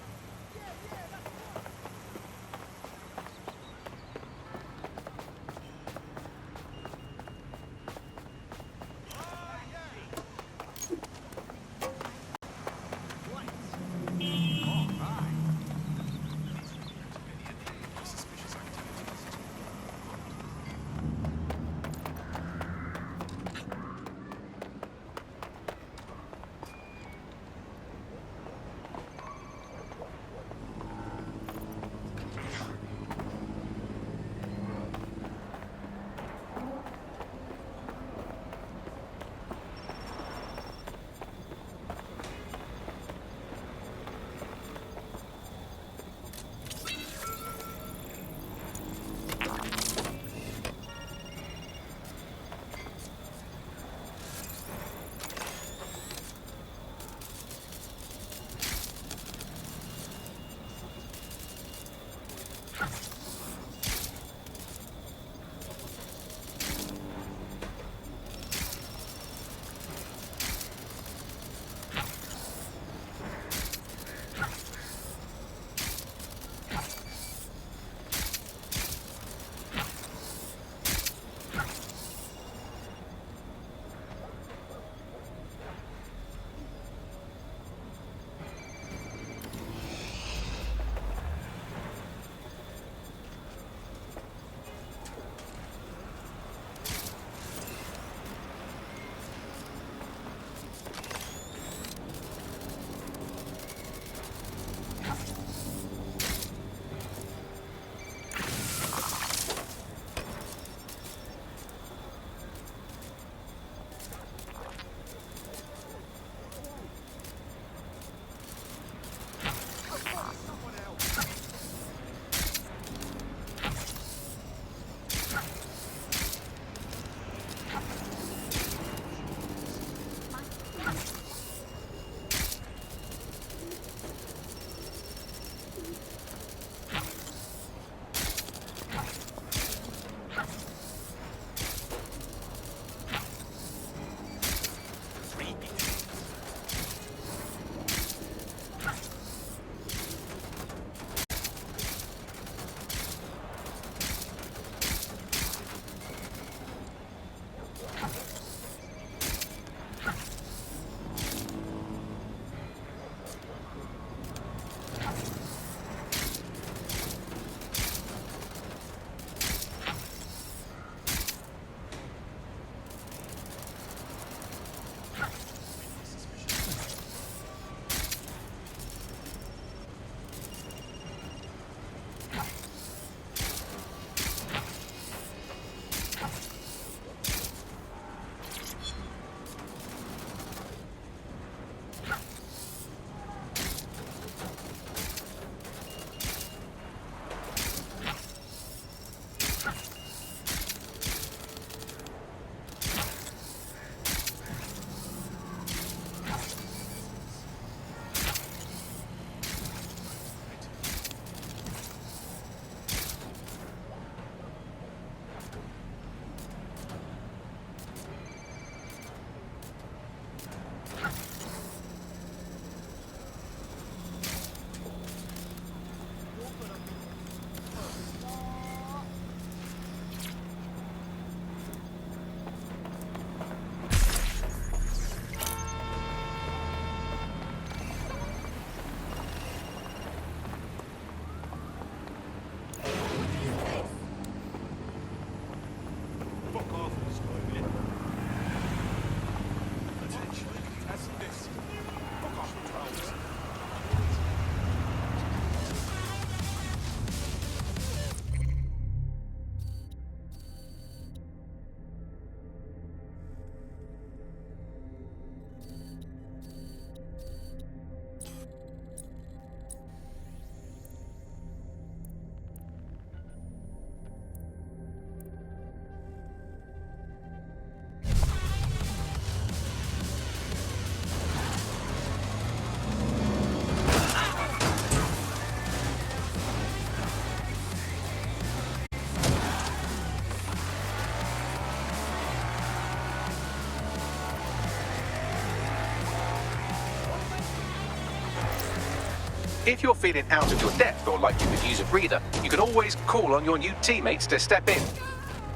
If you're feeling out of your depth or like you could use a breather, you can always call on your new teammates to step in.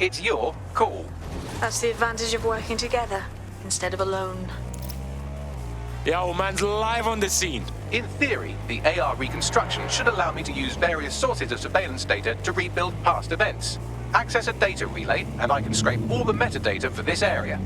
It's your call. That's the advantage of working together instead of alone. The old man's live on the scene. In theory, the AR reconstruction should allow me to use various sources of surveillance data to rebuild past events. Access a data relay, and I can scrape all the metadata for this area.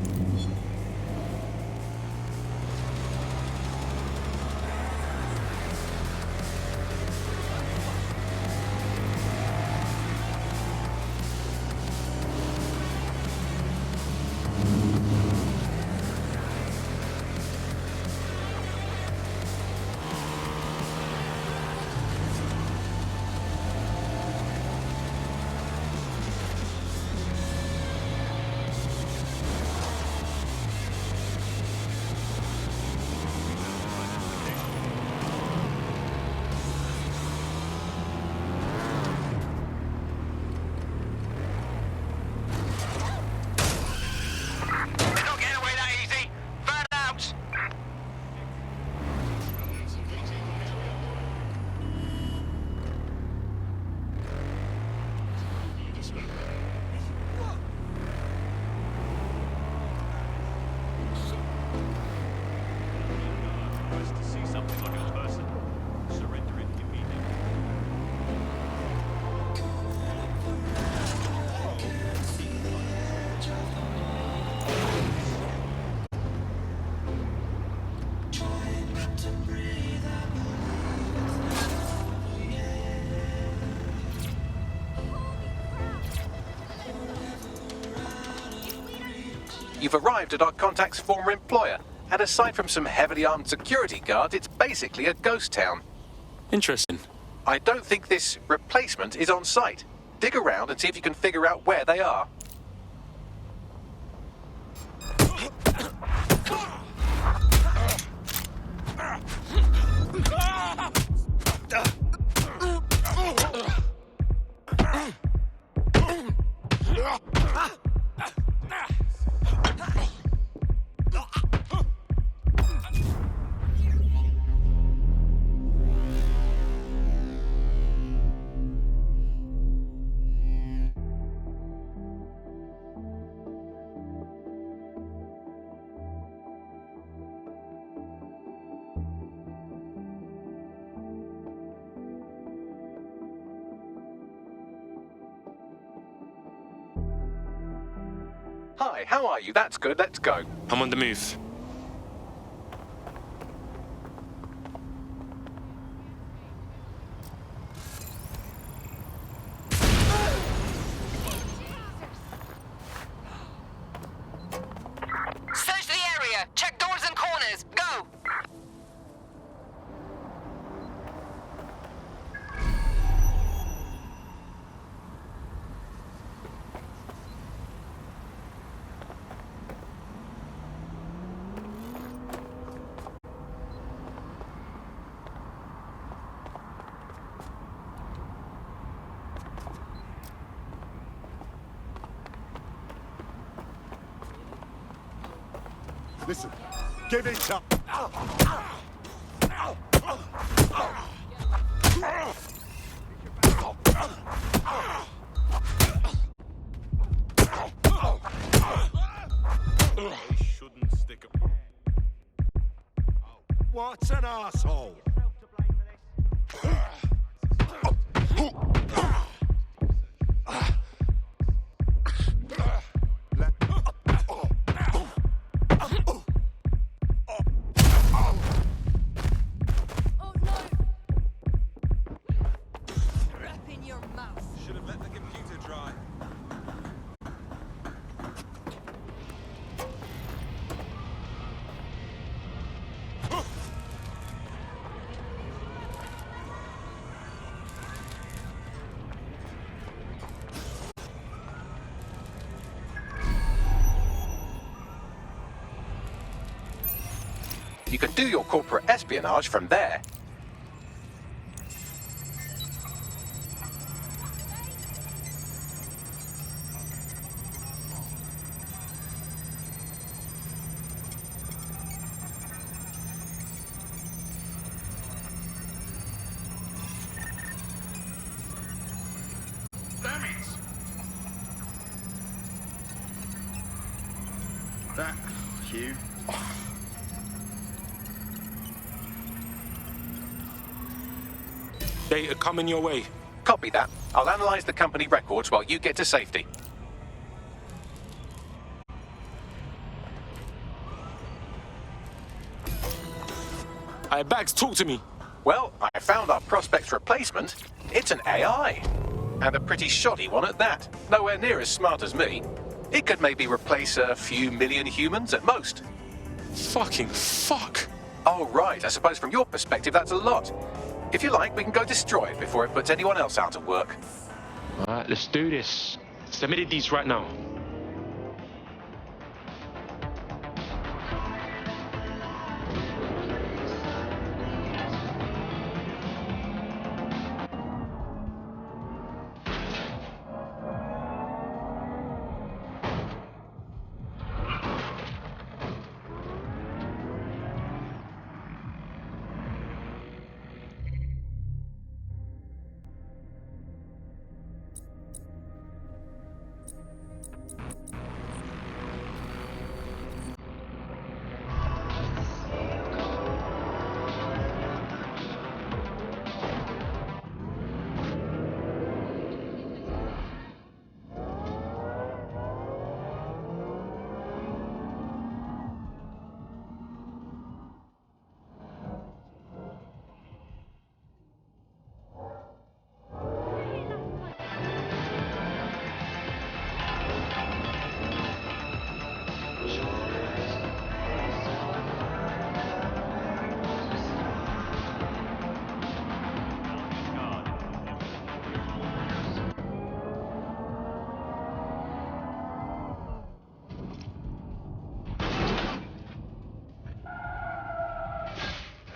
You've arrived at our contact's former employer, and aside from some heavily armed security guards, it's basically a ghost town. Interesting. I don't think this replacement is on site. Dig around and see if you can figure out where they are. Hi, how are you? That's good, let's go. I'm on the move. Search the area! Check doors and corners! Go! Listen, give it up. Shouldn't stick a... What an asshole! Should have let the computer dry. You can do your corporate espionage from there. Data coming your way. Copy that. I'll analyze the company records while you get to safety. Hey, Bags, talk to me. Well, I found our prospect's replacement. It's an AI. And a pretty shoddy one at that. Nowhere near as smart as me. It could maybe replace a few million humans at most. Fucking fuck. Oh, right. I suppose from your perspective, that's a lot. If you like, we can go destroy it before it puts anyone else out of work. Alright, let's do this. Submitted these right now.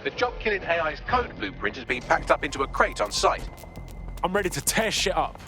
The job-killing AI's code blueprint has been packed up into a crate on site. I'm ready to tear shit up.